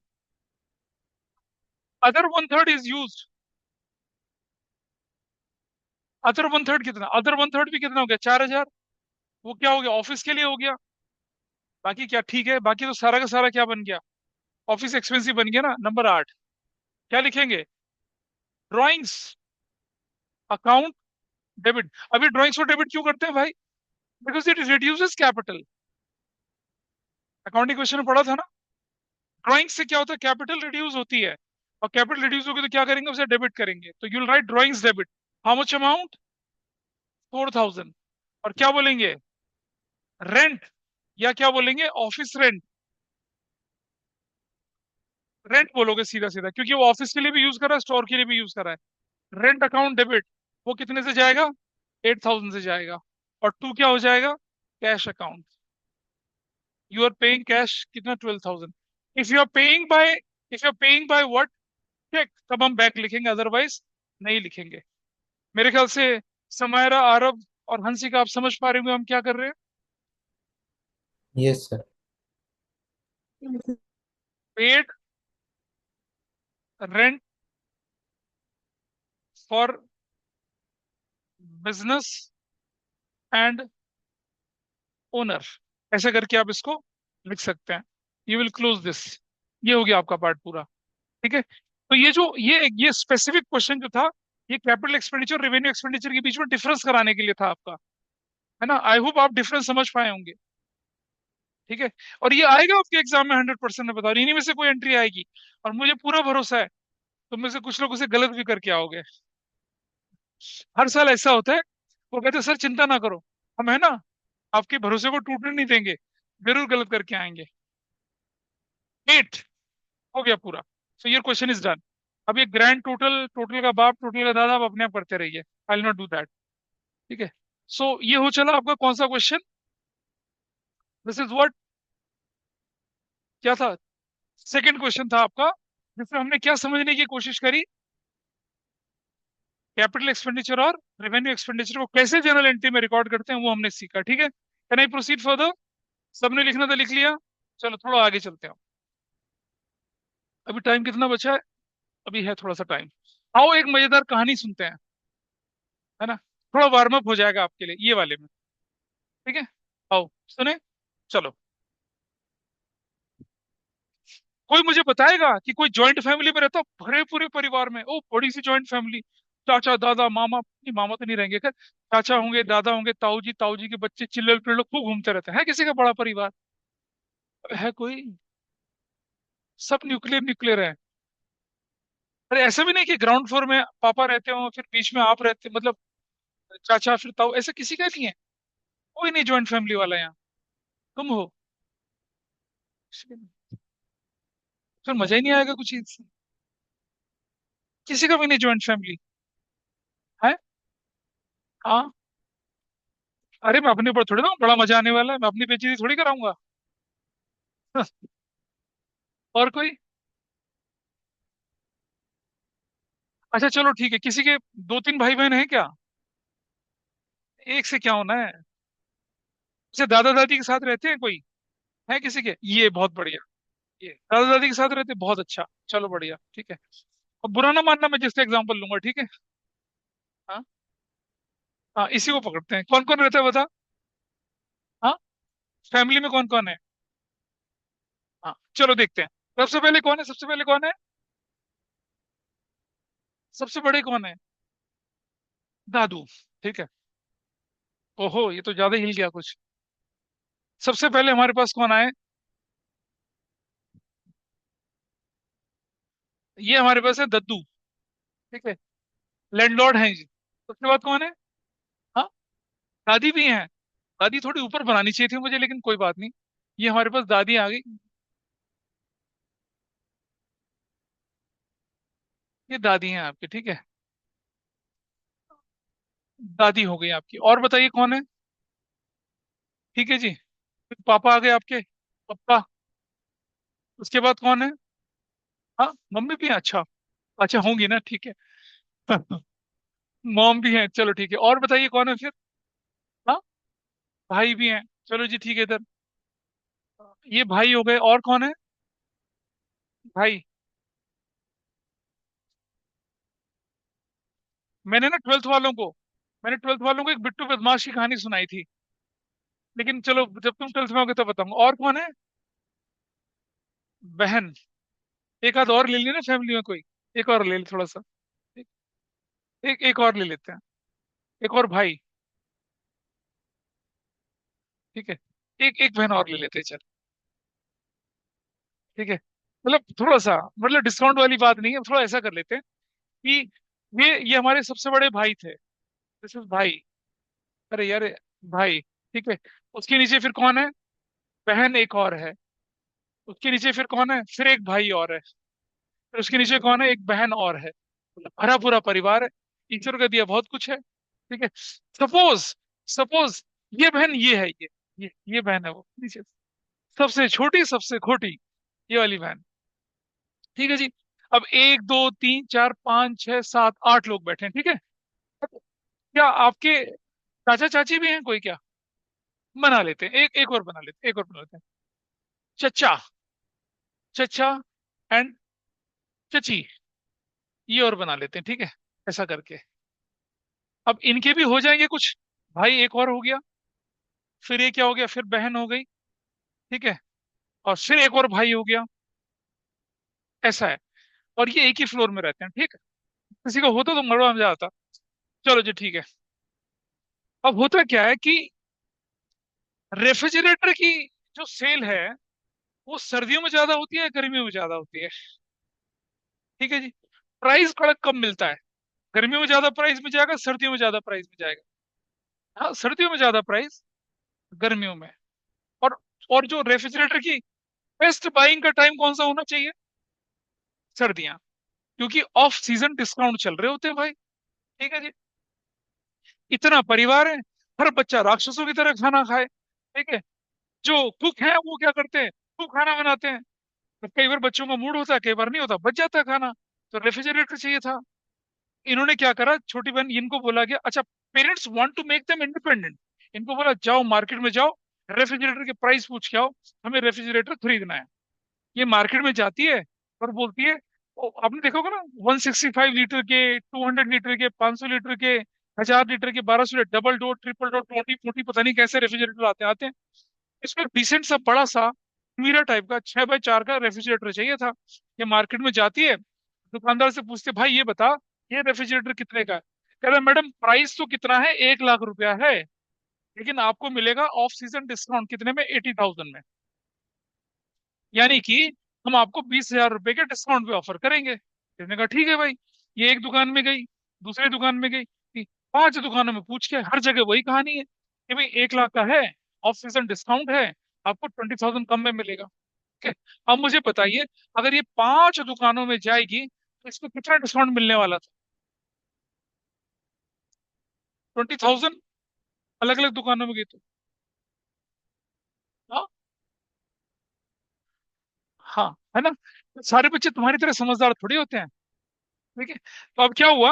Other one third is use, other one third कितना, अदर वन थर्ड भी कितना हो गया, 4,000। वो क्या हो गया, ऑफिस के लिए हो गया। बाकी क्या ठीक है, बाकी तो सारा का सारा क्या बन गया, ऑफिस एक्सपेंसिव बन गया ना। नंबर 8, क्या लिखेंगे, ड्राइंग्स अकाउंट डेबिट। अभी ड्राइंग्स को डेबिट क्यों करते हैं भाई, because it reduces capital. Accounting question में पढ़ा था ना, ड्राइंग से क्या होता है, कैपिटल रिड्यूस होती है, और कैपिटल रिड्यूस होगी तो क्या करेंगे, उसे डेबिट करेंगे। तो you'll right drawings debit, how much amount, 4,000। और क्या बोलेंगे, रेंट, या क्या बोलेंगे, ऑफिस रेंट। रेंट बोलोगे सीधा सीधा, क्योंकि वो ऑफिस के लिए भी यूज कर रहा है, स्टोर के लिए भी यूज कर रहा है। रेंट अकाउंट डेबिट, वो कितने से जाएगा, 8,000 से जाएगा। और टू क्या हो जाएगा, cash account. You are paying cash कितना, 12,000। If you are paying by, if you are paying by what, cheque, तब हम बैंक लिखेंगे, अदरवाइज नहीं लिखेंगे। मेरे ख्याल से समायरा, आरब और हंसिका, आप समझ पा रहे होंगे हम क्या कर रहे यस सर। हैं। Paid rent for business and owner, ऐसे करके आप इसको लिख सकते हैं। यू विल क्लोज दिस, ये हो गया आपका पार्ट पूरा, ठीक है। तो ये जो ये स्पेसिफिक क्वेश्चन जो था, ये कैपिटल एक्सपेंडिचर रेवेन्यू एक्सपेंडिचर के बीच में डिफरेंस कराने के लिए था आपका, है ना। आई होप आप डिफरेंस समझ पाए होंगे, ठीक है। और ये आएगा आपके एग्जाम में 100%, मैं बता रही हूँ, इन्हीं में से कोई एंट्री आएगी। और मुझे पूरा भरोसा है तुम में से कुछ लोग उसे गलत भी करके आओगे। हर साल ऐसा होता है, वो कहते हैं सर चिंता ना करो, हम है ना, आपके भरोसे को टूटने नहीं देंगे, जरूर गलत करके आएंगे। 8 हो गया पूरा। So your question is done. अब ये ग्रैंड टोटल, टोटल का बाप टोटल का दादा, आप अपने आप करते रहिए, I will not do that, ठीक है। सो ये हो चला आपका कौन सा क्वेश्चन, दिस इज व्हाट, क्या था, सेकंड क्वेश्चन था आपका, जिसमें हमने क्या समझने की कोशिश करी, कैपिटल एक्सपेंडिचर और रेवेन्यू एक्सपेंडिचर को कैसे जर्नल एंट्री में रिकॉर्ड करते हैं, वो हमने सीखा, ठीक है। कैन आई प्रोसीड फर्दर, सबने लिखना था लिख लिया, चलो थोड़ा आगे चलते हैं। अभी टाइम कितना बचा है, अभी है थोड़ा सा टाइम। आओ एक मजेदार कहानी सुनते हैं, है ना, थोड़ा वार्म अप हो जाएगा आपके लिए ये वाले में, ठीक है। आओ सुने, चलो। कोई मुझे बताएगा कि कोई जॉइंट फैमिली में रहता, भरे पूरे परिवार में, ओ बड़ी सी जॉइंट फैमिली, चाचा दादा मामा, नहीं मामा तो नहीं रहेंगे खैर, चाचा होंगे, दादा होंगे, ताऊ जी के बच्चे, चिल्लर पिल्लर खूब घूमते रहते हैं, है किसी का बड़ा परिवार, है कोई, सब न्यूक्लियर न्यूक्लियर है। अरे ऐसा भी नहीं कि ग्राउंड फ्लोर में पापा रहते हो, फिर बीच में आप रहते, मतलब चाचा फिर ताऊ, ऐसा किसी का नहीं है, कोई नहीं जॉइंट फैमिली वाला यहाँ, तुम हो, फिर मजा ही नहीं आएगा कुछ चीज से। किसी का भी नहीं जॉइंट फैमिली है। हाँ, अरे मैं अपने ऊपर थोड़ी ना, बड़ा मजा आने वाला है, मैं अपनी बेइज्जती थोड़ी कराऊंगा। और कोई, अच्छा चलो ठीक है, किसी के दो तीन भाई बहन है क्या, एक से क्या होना है। अच्छा दादा दादी के साथ रहते हैं कोई, है किसी के, ये बहुत बढ़िया, ये दादा दादी के साथ रहते हैं, बहुत अच्छा, चलो बढ़िया, ठीक है। अब बुरा ना मानना, मैं जिसका एग्जांपल लूंगा, ठीक है। हाँ, हाँ इसी को पकड़ते हैं, कौन कौन रहता है बता। हाँ, फैमिली में कौन कौन है, हाँ चलो देखते हैं। सबसे पहले कौन है, सबसे पहले कौन है? सबसे बड़े कौन है? दादू। ठीक है। ओहो, ये तो ज्यादा हिल गया कुछ। सबसे पहले हमारे पास कौन आए? ये हमारे पास है दद्दू। ठीक है। लैंडलॉर्ड हैं जी। उसके बाद कौन है? हाँ, दादी भी हैं। दादी थोड़ी ऊपर बनानी चाहिए थी मुझे, लेकिन कोई बात नहीं। ये हमारे पास दादी आ गई। ये दादी हैं आपकी, ठीक है। दादी हो गई आपकी, और बताइए कौन है? ठीक है जी। फिर पापा आ गए आपके। पापा। उसके बाद कौन है? हाँ, मम्मी भी है, अच्छा। अच्छा होंगी ना, ठीक है। मॉम भी है, चलो ठीक है, और बताइए कौन है फिर? हाँ, भाई भी हैं, चलो जी ठीक है इधर। ये भाई हो गए, और कौन है? भाई। मैंने ना ट्वेल्थ वालों को मैंने ट्वेल्थ वालों को एक बिट्टू बदमाश की कहानी सुनाई थी। लेकिन चलो, जब तुम ट्वेल्थ में होगे तो बताऊंगा, और कौन है? बहन। एक आध और ले लिया ना फैमिली में कोई। एक और ले ले थोड़ा सा। एक, एक और ले लेते हैं। एक और भाई। ठीक है। एक एक बहन और ले लेते हैं, चल। ठीक है। मतलब थोड़ा सा, मतलब डिस्काउंट वाली बात नहीं है, थोड़ा ऐसा कर लेते हैं कि ये हमारे सबसे बड़े भाई थे। दिस इज भाई। अरे यार, भाई। ठीक है। उसके नीचे फिर कौन है? बहन एक और है। उसके नीचे फिर कौन है? फिर एक भाई और है। फिर उसके नीचे कौन है? एक बहन और है। मतलब भरा पूरा परिवार है। ईश्वर का दिया बहुत कुछ है। ठीक है। सपोज सपोज ये बहन ये है, ये बहन है वो नीचे, सबसे छोटी सबसे खोटी, ये वाली बहन। ठीक है जी। अब एक दो तीन चार पाँच छह सात आठ लोग बैठे हैं, ठीक है। क्या आपके चाचा चाची भी हैं कोई क्या? बना लेते हैं, एक एक और बना लेते हैं, एक और बना लेते हैं। चचा। चचा एंड चची। ये और बना लेते हैं, ठीक है। ऐसा करके अब इनके भी हो जाएंगे कुछ। भाई एक और हो गया। फिर ये क्या हो गया? फिर बहन हो गई। ठीक है। और फिर एक और भाई हो गया। ऐसा है। और ये एक ही फ्लोर में रहते हैं, ठीक है। किसी को होता तो मरवा मजा आता। चलो जी ठीक है। अब होता क्या है कि रेफ्रिजरेटर की जो सेल है, वो सर्दियों में ज्यादा होती है, गर्मियों में ज्यादा होती है? ठीक है जी। प्राइस बड़ा कम मिलता है। गर्मियों में ज्यादा प्राइस में जाएगा, सर्दियों में ज्यादा प्राइस में जाएगा। हाँ, सर्दियों में ज्यादा प्राइस, गर्मियों में। और और जो रेफ्रिजरेटर की बेस्ट बाइंग का टाइम कौन सा होना चाहिए? सर्दियां। क्योंकि ऑफ सीजन डिस्काउंट चल रहे होते हैं भाई। ठीक है जी। इतना परिवार है, हर बच्चा राक्षसों की तरह खाना खाए। ठीक है। जो कुक है वो क्या करते हैं? कुक खाना बनाते हैं। तो कई बार बच्चों का मूड होता है, कई बार नहीं होता, बच जाता है खाना। तो रेफ्रिजरेटर चाहिए था। इन्होंने क्या करा, छोटी बहन इनको बोला गया, अच्छा, parents want to make them independent. इनको बोला जाओ मार्केट में जाओ, रेफ्रिजरेटर के प्राइस पूछ के आओ, हमें रेफ्रिजरेटर खरीदना है। ये मार्केट में जाती है और बोलती है, आपने देखा होगा ना, 165 लीटर के, 200 लीटर के, 500 लीटर के, 1000 लीटर के, 1200 litre, double door, triple door, 40 40, पता नहीं कैसे रेफ्रिजरेटर आते आते हैं। इसमें डिसेंट सा बड़ा सा मीरा टाइप का 6x4 का रेफ्रिजरेटर चाहिए था। ये मार्केट में जाती है, दुकानदार से पूछते, भाई ये बता, ये रेफ्रिजरेटर कितने का है? कह रहा, मैडम प्राइस तो कितना है, 1 लाख रुपया है, लेकिन आपको मिलेगा ऑफ सीजन डिस्काउंट कितने में, 80,000 में। यानी कि हम आपको 20,000 रुपए के डिस्काउंट पे ऑफर करेंगे। इसने कहा ठीक है भाई। ये एक दुकान में गई, दूसरी दुकान में गई, 5 दुकानों में पूछ के हर जगह वही कहानी है कि भाई 1 लाख का है, ऑफ सीजन डिस्काउंट है, आपको 20,000 कम में मिलेगा। ठीक है। अब मुझे बताइए, अगर ये 5 दुकानों में जाएगी तो इसको कितना डिस्काउंट मिलने वाला था? 20,000। अलग अलग दुकानों में गई तो। हाँ। हाँ, है ना। सारे बच्चे तुम्हारी तरह समझदार थोड़ी होते हैं। ठीक है। तो अब क्या हुआ?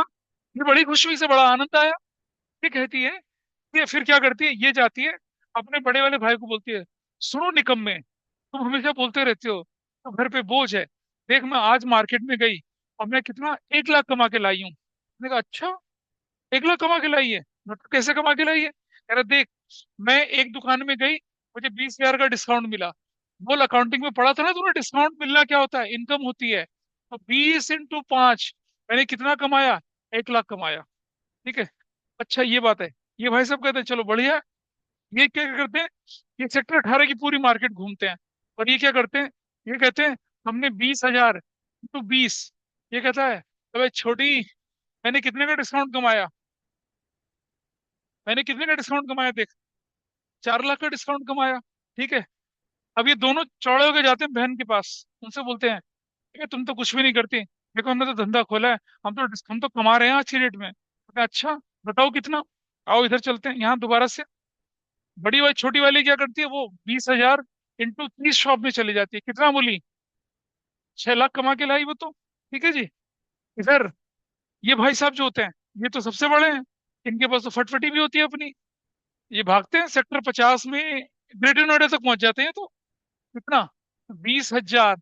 ये बड़ी खुशी हुई, से बड़ा आनंद आया। ये कहती है, ये फिर क्या करती है, ये जाती है अपने बड़े वाले भाई को बोलती है, सुनो निकम्मे, तुम हमेशा बोलते रहते हो तो घर पे बोझ है। देख, मैं आज मार्केट में गई और मैं कितना, 1 लाख कमा के लाई हूँ। मैंने कहा अच्छा, 1 लाख कमा के लाई है? मैं तो कैसे कमा के लाई है? कह रहा देख, मैं एक दुकान में गई, मुझे 20,000 का डिस्काउंट मिला। बोल, अकाउंटिंग में पढ़ा था ना तूने, डिस्काउंट मिलना क्या होता है, इनकम होती है। तो 20 × 5, मैंने कितना कमाया, 1 लाख कमाया। ठीक है। अच्छा ये बात है। ये भाई साहब कहते हैं चलो बढ़िया। ये क्या करते हैं, ये सेक्टर 18 की पूरी मार्केट घूमते हैं। और ये क्या करते हैं, ये कहते हैं हमने 20,000 × 20। ये कहता है अबे छोटी, मैंने कितने का डिस्काउंट कमाया, मैंने कितने का डिस्काउंट कमाया देख, 4 लाख का डिस्काउंट कमाया। ठीक है। अब ये दोनों चौड़े होके जाते हैं बहन के पास, उनसे बोलते हैं ठीक है, तुम तो कुछ भी नहीं करती, देखो हमने तो धंधा खोला है, हम तो कमा रहे हैं अच्छी रेट में। बोलते हैं, अच्छा बताओ कितना, आओ इधर चलते हैं यहाँ दोबारा से। बड़ी वाली छोटी वाली क्या करती है, वो 20,000 × 30 शॉप में चली जाती है, कितना बोली, 6 लाख कमा के लाई वो तो। ठीक है जी। इधर ये भाई साहब जो होते हैं, ये तो सबसे बड़े हैं, इनके पास तो फटफटी भी होती है अपनी। ये भागते हैं सेक्टर 50 में, ग्रेटर नोएडा तक पहुंच जाते हैं। तो कितना, 20,000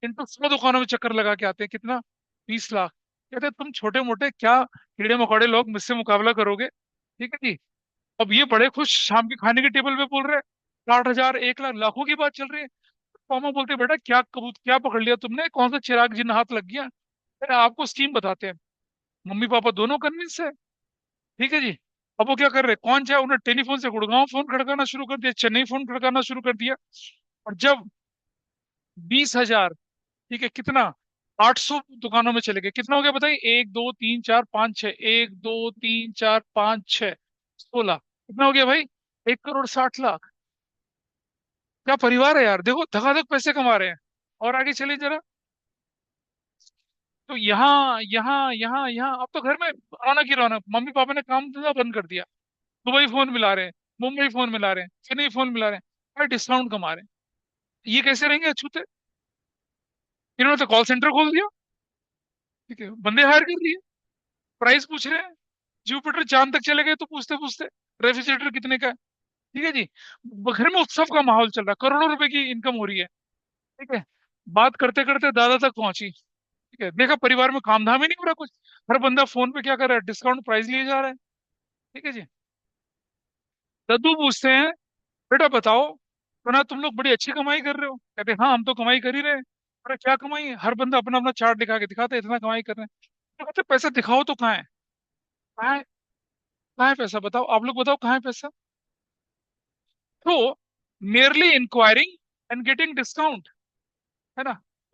× 100 दुकानों में चक्कर लगा के आते हैं, कितना, 20 लाख। कहते हैं तुम छोटे मोटे क्या कीड़े मकोड़े लोग मुझसे मुकाबला करोगे। ठीक है जी। अब ये बड़े खुश शाम के खाने के टेबल पे बोल रहे हैं 60,000, 1 लाख, लाखों की बात चल रही है। पापा बोलते बेटा क्या कबूत क्या पकड़ लिया तुमने, कौन सा चिराग जिन्न हाथ लग गया। अरे आपको स्कीम बताते हैं। मम्मी पापा दोनों कन्विंस है। ठीक है जी। अब वो क्या कर रहे हैं, कौन चाहे, उन्हें टेलीफोन से गुड़गांव फोन खड़काना शुरू कर दिया, चेन्नई फोन खड़काना शुरू कर दिया। और जब 20,000, ठीक है कितना, 800 दुकानों में चले गए, कितना हो गया बताइए, 1 2 3 4 5 6, 1 2 3 4 5 6, 16, कितना हो गया भाई, 1 करोड़ 60 लाख। क्या परिवार है यार, देखो धकाधक पैसे कमा रहे हैं। और आगे चलिए जरा। तो यहाँ यहाँ यहाँ यहाँ अब तो घर में रौनक ही रौनक, मम्मी पापा ने काम धंधा बंद कर दिया, दुबई फोन मिला रहे हैं, मुंबई फोन मिला रहे हैं, चेन्नई फोन मिला रहे हैं, और डिस्काउंट कमा रहे हैं। ये कैसे रहेंगे अछूते, इन्होंने तो कॉल सेंटर खोल दिया। ठीक है, बंदे हायर कर लिए, प्राइस पूछ रहे हैं, जुपिटर चांद तक चले गए तो पूछते पूछते रेफ्रिजरेटर कितने का है। ठीक है जी। घर में उत्सव का माहौल चल रहा है, करोड़ों रुपए की इनकम हो रही है। ठीक है। बात करते करते दादा तक पहुंची। ठीक है, देखा परिवार में काम धाम ही नहीं हो रहा कुछ, हर बंदा फोन पे क्या कर रहा है, डिस्काउंट प्राइस लिए जा रहा है। ठीक है जी। दद्दू पूछते हैं बेटा बताओ, तो ना तुम लोग बड़ी अच्छी कमाई कर रहे हो, कहते हैं, हाँ हम तो कमाई कर ही रहे हैं। अरे क्या कमाई है, हर बंदा अपना अपना चार्ट दिखा के दिखाता है इतना कमाई कर रहे हैं। तो कहते हैं, पैसा दिखाओ तो कहाँ है, कहाँ है, कहाँ है पैसा, बताओ आप लोग बताओ कहाँ है पैसा। तो merely enquiring and getting discount, है ना,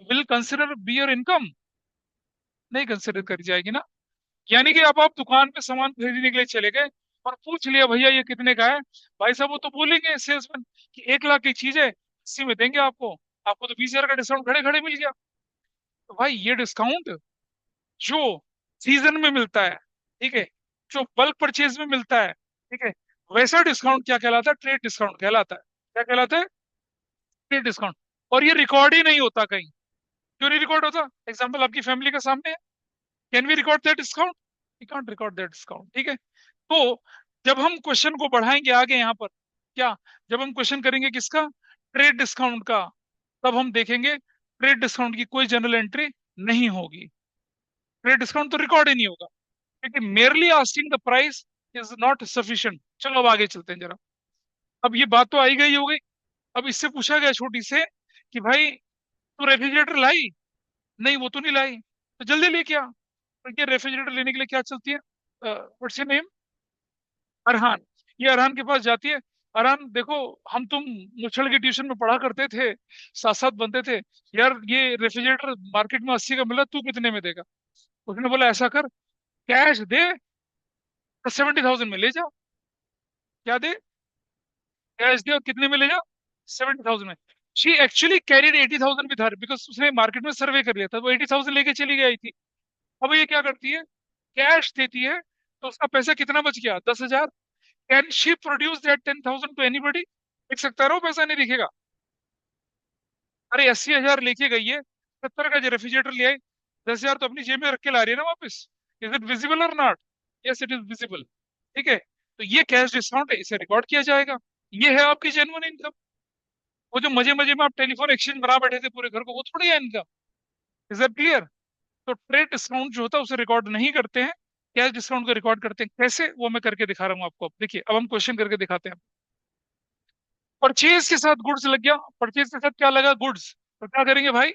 will consider be your income, नहीं कंसिडर करी जाएगी ना। यानी कि अब आप दुकान पे सामान खरीदने के लिए चले गए और पूछ लिया भैया ये कितने का है, भाई साहब वो तो बोलेंगे सेल्समैन कि 1 लाख की चीज है, 80 में देंगे आपको, आपको तो 20,000 का डिस्काउंट खड़े खड़े मिल गया। तो भाई ये डिस्काउंट जो सीजन में मिलता है, ठीक है, जो बल्क परचेज में मिलता है, ठीक है, वैसा डिस्काउंट क्या कहलाता है, ट्रेड डिस्काउंट कहलाता है। क्या कहलाता है, ट्रेड डिस्काउंट। और ये रिकॉर्ड ही नहीं होता कहीं। क्यों नहीं रिकॉर्ड होता, एग्जाम्पल आपकी फैमिली का सामने है, can we record that discount, we can't record that discount. ठीक है। तो जब हम क्वेश्चन को बढ़ाएंगे आगे यहाँ पर, क्या, जब हम क्वेश्चन करेंगे किसका, ट्रेड डिस्काउंट का, तब हम देखेंगे ट्रेड डिस्काउंट की कोई जनरल एंट्री नहीं होगी, ट्रेड डिस्काउंट तो रिकॉर्ड ही नहीं होगा, क्योंकि merely asking the price is not sufficient. चलो अब आगे चलते हैं जरा। अब ये बात तो आई गई हो गई। अब इससे पूछा गया छोटी से कि भाई तू रेफ्रिजरेटर लाई, नहीं वो तो नहीं लाई, तो जल्दी लेके आ। तो ये रेफ्रिजरेटर लेने के लिए क्या चलती है, व्हाट्स योर नेम, अरहान। ये अरहान के पास जाती है, अरहान देखो हम तुम मुछड़ के ट्यूशन में पढ़ा करते थे, साथ साथ बनते थे, यार ये रेफ्रिजरेटर मार्केट में 80 का मिला, तू कितने में देगा। उसने बोला ऐसा कर, कैश दे, 70,000 में ले जा। क्या दे, कैश दे और कितने में ले जा, 70,000 में। She actually carried 80,000 with her, because उसने मार्केट में सर्वे कर लिया था, वो 80,000 लेके चली गई थी। अब ये क्या करती है, कैश देती है, तो उसका पैसा कितना बच गया, 10,000। Can she produce that 10,000 to anybody, देख सकता रहो पैसा नहीं दिखेगा। अरे 80,000 लेके गई है, 70 का जो रेफ्रिजरेटर ले आई, 10,000 तो अपनी जेब में रख के ला रही है ना वापस। इज इट विजिबल और not, yes it is visible. ठीक है। तो ये कैश डिस्काउंट है, इसे रिकॉर्ड किया जाएगा। ये है आपकी जेन्युइन इनकम। वो जो मजे मजे में आप टेलीफोन एक्सचेंज बना बैठे थे पूरे घर को, वो थोड़ी है इनकम। Is that clear. तो ट्रेड डिस्काउंट जो होता है उसे रिकॉर्ड नहीं करते हैं, कैश डिस्काउंट को रिकॉर्ड करते हैं। कैसे, वो मैं करके दिखा रहा हूँ आपको। अब देखिए, अब हम क्वेश्चन करके दिखाते हैं। परचेज के साथ गुड्स लग गया, परचेज के साथ क्या लगा, गुड्स। तो क्या करेंगे भाई,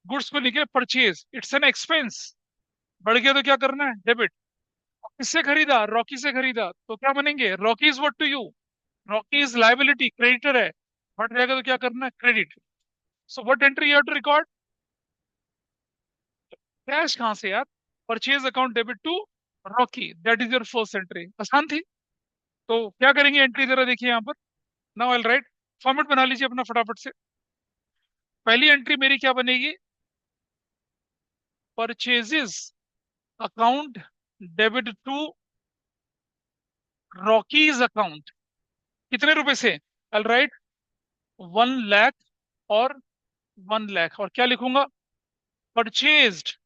गुड्स को लिखे परचेज, इट्स एन एक्सपेंस। बढ़ गया तो क्या करना है, डेबिट। किससे खरीदा, रॉकी से खरीदा, तो क्या बनेंगे, Rocky is what to you, Rocky is liability, creditor है। बढ़ जाएगा तो क्या करना है, credit. So what entry you have to record, cash कहां से यार, purchase account debit to Rocky, that is your first entry, आसान थी। तो क्या करेंगे एंट्री, जरा देखिए यहाँ पर। Now I will write, format बना लीजिए अपना फटाफट से। पहली एंट्री मेरी क्या बनेगी, purchases account debit to Rocky's account, कितने रुपए से, आई राइट 1 लाख और 1 लाख, और क्या लिखूंगा, परचेज्ड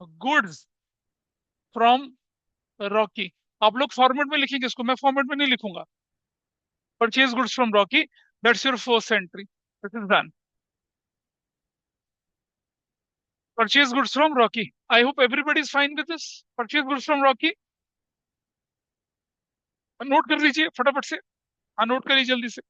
गुड्स फ्रॉम रॉकी। आप लोग फॉर्मेट में लिखेंगे इसको, मैं फॉर्मेट में नहीं लिखूंगा। Purchase goods from Rocky, that's your first entry, this is done. Purchase goods from Rocky, I hope everybody is fine with this. Purchase goods from Rocky, note कर लीजिए फटाफट से। हाँ नोट करिए जल्दी से।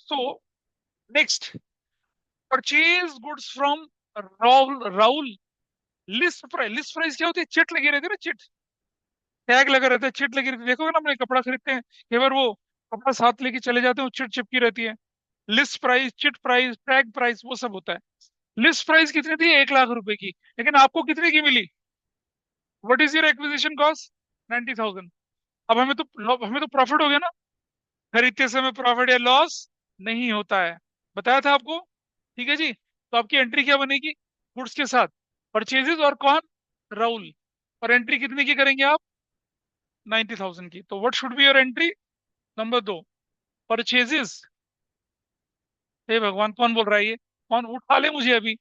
So next, purchase goods from Rahul, Rahul. List price क्या होती है, चिट लगी रहती है ना, चिट, टैग लगा रहता है, चिट लगी रहती है, देखोगे ना अपने कपड़ा खरीदते हैं कई बार, वो कपड़ा साथ लेके चले जाते हैं, वो चिट चिपकी रहती है। List price, chit price, tag price, वो सब होता है। लिस्ट प्राइस कितनी थी, 1 लाख रुपए की, लेकिन आपको कितने की मिली, what is your acquisition cost, 90,000। अब हमें तो प्रॉफिट हो गया ना, खरीदते समय प्रॉफिट या लॉस नहीं होता है, बताया था आपको। ठीक है जी, तो आपकी एंट्री क्या बनेगी, गुड्स के साथ परचेजेस, और कौन, राहुल। और एंट्री कितने की करेंगे आप, 90,000 की। तो what should be your entry, number 2, purchases. हे भगवान, कौन बोल रहा है ये, कौन, उठा ले मुझे अभी।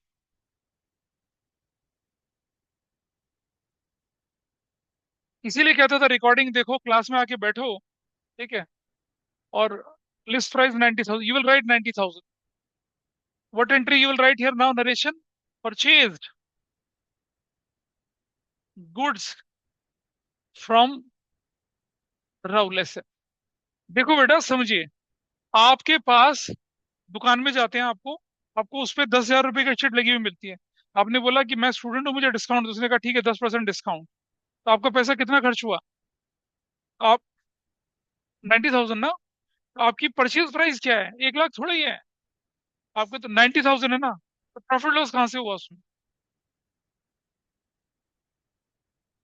इसीलिए कहता था रिकॉर्डिंग देखो, क्लास में आके बैठो, ठीक है। और list price 90,000, you will write 90,000. What entry you will write here now, narration, purchased goods from Rahul ऐसे। देखो बेटा समझिए, आपके पास दुकान में जाते हैं, आपको आपको उस पर 10,000 रुपए की चिट लगी हुई मिलती है। आपने बोला कि मैं स्टूडेंट हूँ, मुझे डिस्काउंट, उसने कहा ठीक है 10% डिस्काउंट। तो आपका पैसा कितना खर्च हुआ, आप 90,000 ना। तो आपकी परचेज प्राइस क्या है, 1 लाख थोड़ा ही है, आपका तो 90,000 है ना। तो प्रॉफिट लॉस कहाँ से हुआ उसमें,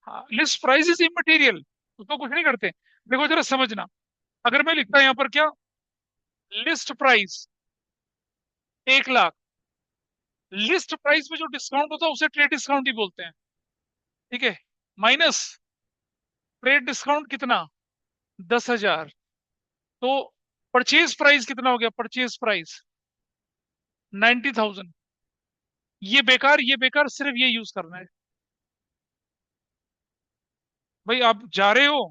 हाँ, लिस्ट प्राइस इज इमटेरियल, उसको कुछ नहीं करते। देखो जरा समझना, अगर मैं लिखता यहाँ पर क्या, list price 1 lakh, list price में जो डिस्काउंट होता है उसे ट्रेड डिस्काउंट ही बोलते हैं, ठीक है। माइनस ट्रेड डिस्काउंट कितना, 10,000। तो परचेज प्राइस कितना हो गया, परचेज प्राइस 90,000। ये बेकार, सिर्फ ये यूज करना है। भाई आप जा रहे हो,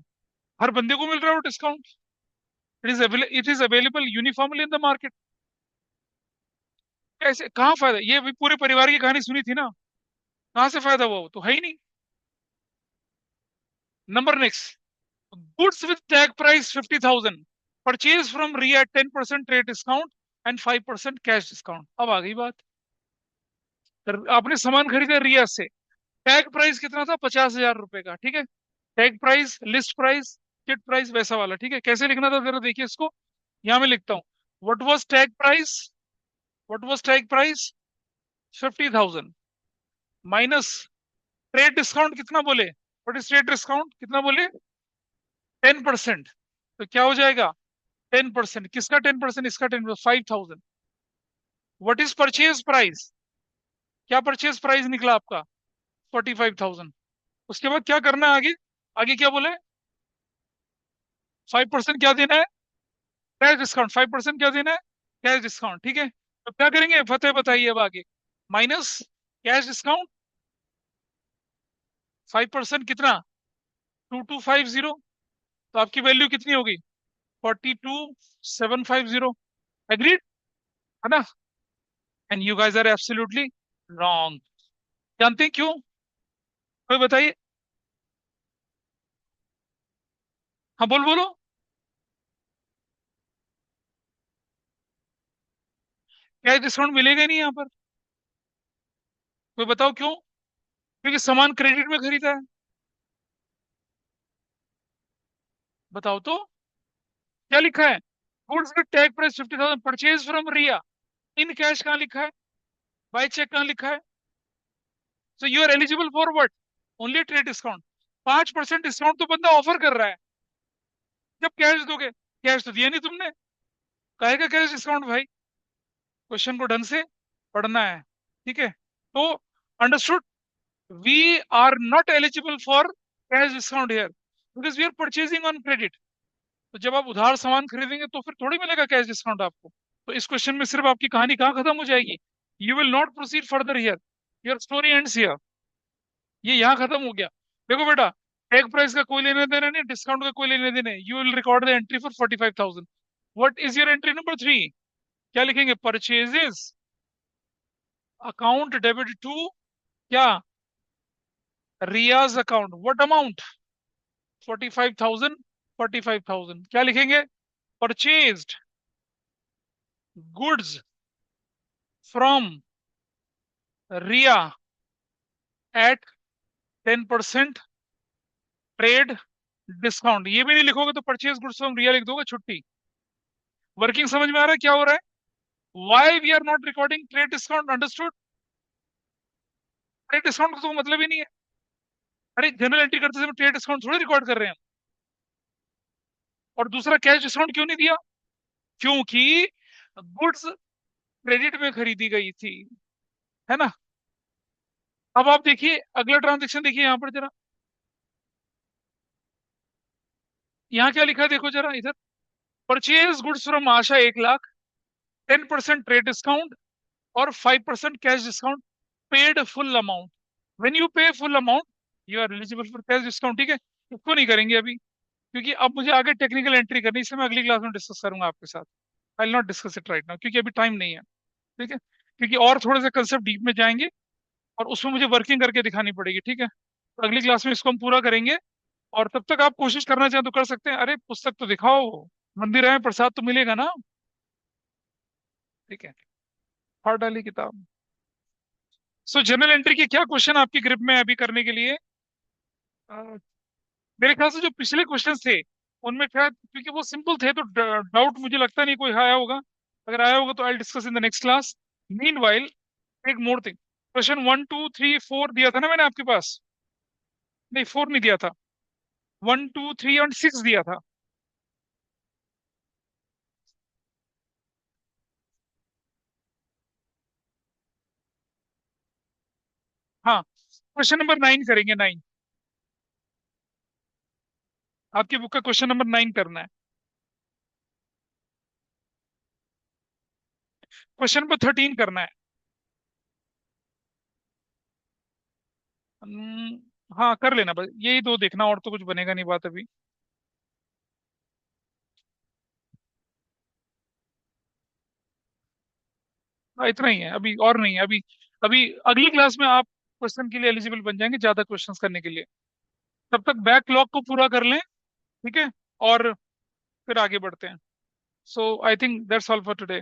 हर बंदे को मिल रहा है discount, it is available uniformly in the market. ऐसे कहाँ फायदा, ये भी पूरे परिवार की कहानी सुनी थी ना, कहाँ से फायदा हुआ, वो तो है ही नहीं। Number next, goods with tag price 50,000, purchase from Riya 10% trade discount and 5% cash discount. अब आ गई बात, आपने सामान खरीदा रिया से, टैग प्राइस कितना था, 50,000 रुपए का, ठीक है। Tag price, list price, chit price, वैसा वाला, ठीक है। कैसे लिखना था जरा देखिए इसको, यहां मैं लिखता हूँ, what was tag price, what was tag price 50,000 minus trade discount कितना बोले, व्हाट इज ट्रेड डिस्काउंट कितना बोले, 10%। तो क्या हो जाएगा, 10%, किसका 10%, इसका 10%, 5,000। व्हाट इज परचेज प्राइस, क्या परचेज प्राइस निकला आपका, 45,000। उसके बाद क्या करना है आगे, आगे क्या बोले, 5% क्या देना है, कैश डिस्काउंट, 5% क्या देना है, कैश डिस्काउंट, ठीक है। तो क्या करेंगे, फतेह बताइए अब आगे, माइनस कैश डिस्काउंट 5% कितना, 2250, तो आपकी वैल्यू कितनी होगी? 42750। एग्रीड, है ना? And you guys are absolutely wrong. जानते हैं क्यों? कोई बताइए। हाँ, बोलो। कैश डिस्काउंट मिलेगा ही नहीं यहाँ पर। कोई बताओ क्यों? क्योंकि सामान क्रेडिट में खरीदा है। बताओ तो। क्या लिखा है? Goods with tag price 50,000 purchase from Riya. In cash कहाँ लिखा है? बाय चेक कहाँ लिखा है? So you are eligible for what? Only trade discount. 5% discount तो बंदा ऑफर कर रहा है। जब कैश दोगे, कैश तो दिया नहीं तुमने, काहे का कैश डिस्काउंट भाई? क्वेश्चन को ढंग से पढ़ना है, ठीक है? तो understood, we are not eligible for cash discount here because we are purchasing on credit. तो जब आप उधार सामान खरीदेंगे तो फिर थोड़ी मिलेगा कैश डिस्काउंट आपको। तो इस क्वेश्चन में सिर्फ आपकी कहानी कहाँ खत्म हो जाएगी? You will not proceed further here, your story ends here. ये यहाँ खत्म हो गया। देखो बेटा, टैग प्राइस का कोई लेना देना नहीं, डिस्काउंट का कोई लेना देना नहीं। You will record the entry for 45,000। What is your entry number 3? क्या लिखेंगे? परचेजेस अकाउंट डेबिट टू क्या? रियाज अकाउंट। What amount? 45,000। 45,000 क्या लिखेंगे? Purchased goods from Riya at 10% trade discount. ये भी नहीं लिखोगे तो परचेज गुड्स फ्रॉम रिया लिख दोगे, छुट्टी। वर्किंग समझ में आ रहा है क्या हो रहा है? Why we are not recording trade discount? Understood? Trade discount का तो मतलब ही नहीं है। अरे जनरल एंट्री करते समय ट्रेड डिस्काउंट थोड़ी रिकॉर्ड कर रहे हैं हम। और दूसरा, कैश डिस्काउंट क्यों नहीं दिया? क्योंकि गुड्स क्रेडिट में खरीदी गई थी, है ना? अब आप देखिए अगला ट्रांजेक्शन, देखिए यहाँ पर जरा। यहाँ क्या लिखा है देखो जरा इधर। Purchase goods from Asha 1 lakh, 10% trade discount और 5% cash discount, paid full amount. When you pay full amount you are eligible for cash discount, ठीक है? इसको नहीं करेंगे अभी, क्योंकि अब मुझे आगे टेक्निकल एंट्री करनी है, इसे मैं अगली क्लास में डिस्कस करूंगा आपके साथ। I will not discuss it right now क्योंकि अभी टाइम नहीं है, ठीक है? क्योंकि और थोड़े से कंसेप्ट डीप में जाएंगे और उसमें मुझे वर्किंग करके दिखानी पड़ेगी, ठीक है? तो अगली क्लास में इसको हम पूरा करेंगे। और तब तक आप कोशिश करना चाहें तो कर सकते हैं। अरे पुस्तक तो दिखाओ, मंदिर आए प्रसाद तो मिलेगा ना, ठीक है? फाड़ डाली किताब। सो जनरल एंट्री के क्या क्वेश्चन आपकी ग्रिप में है अभी करने के लिए? अ, मेरे ख्याल से जो पिछले क्वेश्चन थे उनमें शायद, क्योंकि वो सिंपल थे तो डाउट मुझे लगता नहीं कोई आया होगा। अगर आया होगा तो I discuss in the next class. Meanwhile, एक मोर थिंग, क्वेश्चन 1 2 3 4 दिया था ना मैंने आपके पास? नहीं, 4 नहीं दिया था। 1 2 3 और 6 दिया था। हाँ, क्वेश्चन नंबर 9 करेंगे, 9। आपकी बुक का क्वेश्चन नंबर 9 करना है। क्वेश्चन नंबर 13 करना है। हाँ कर लेना, बस यही दो देखना, और तो कुछ बनेगा नहीं बात अभी। हाँ इतना ही है अभी, और नहीं है अभी। अभी अगली क्लास में आप क्वेश्चन के लिए एलिजिबल बन जाएंगे ज्यादा क्वेश्चंस करने के लिए। तब तक बैकलॉग को पूरा कर लें, ठीक है? और फिर आगे बढ़ते हैं। So I think that's all for today.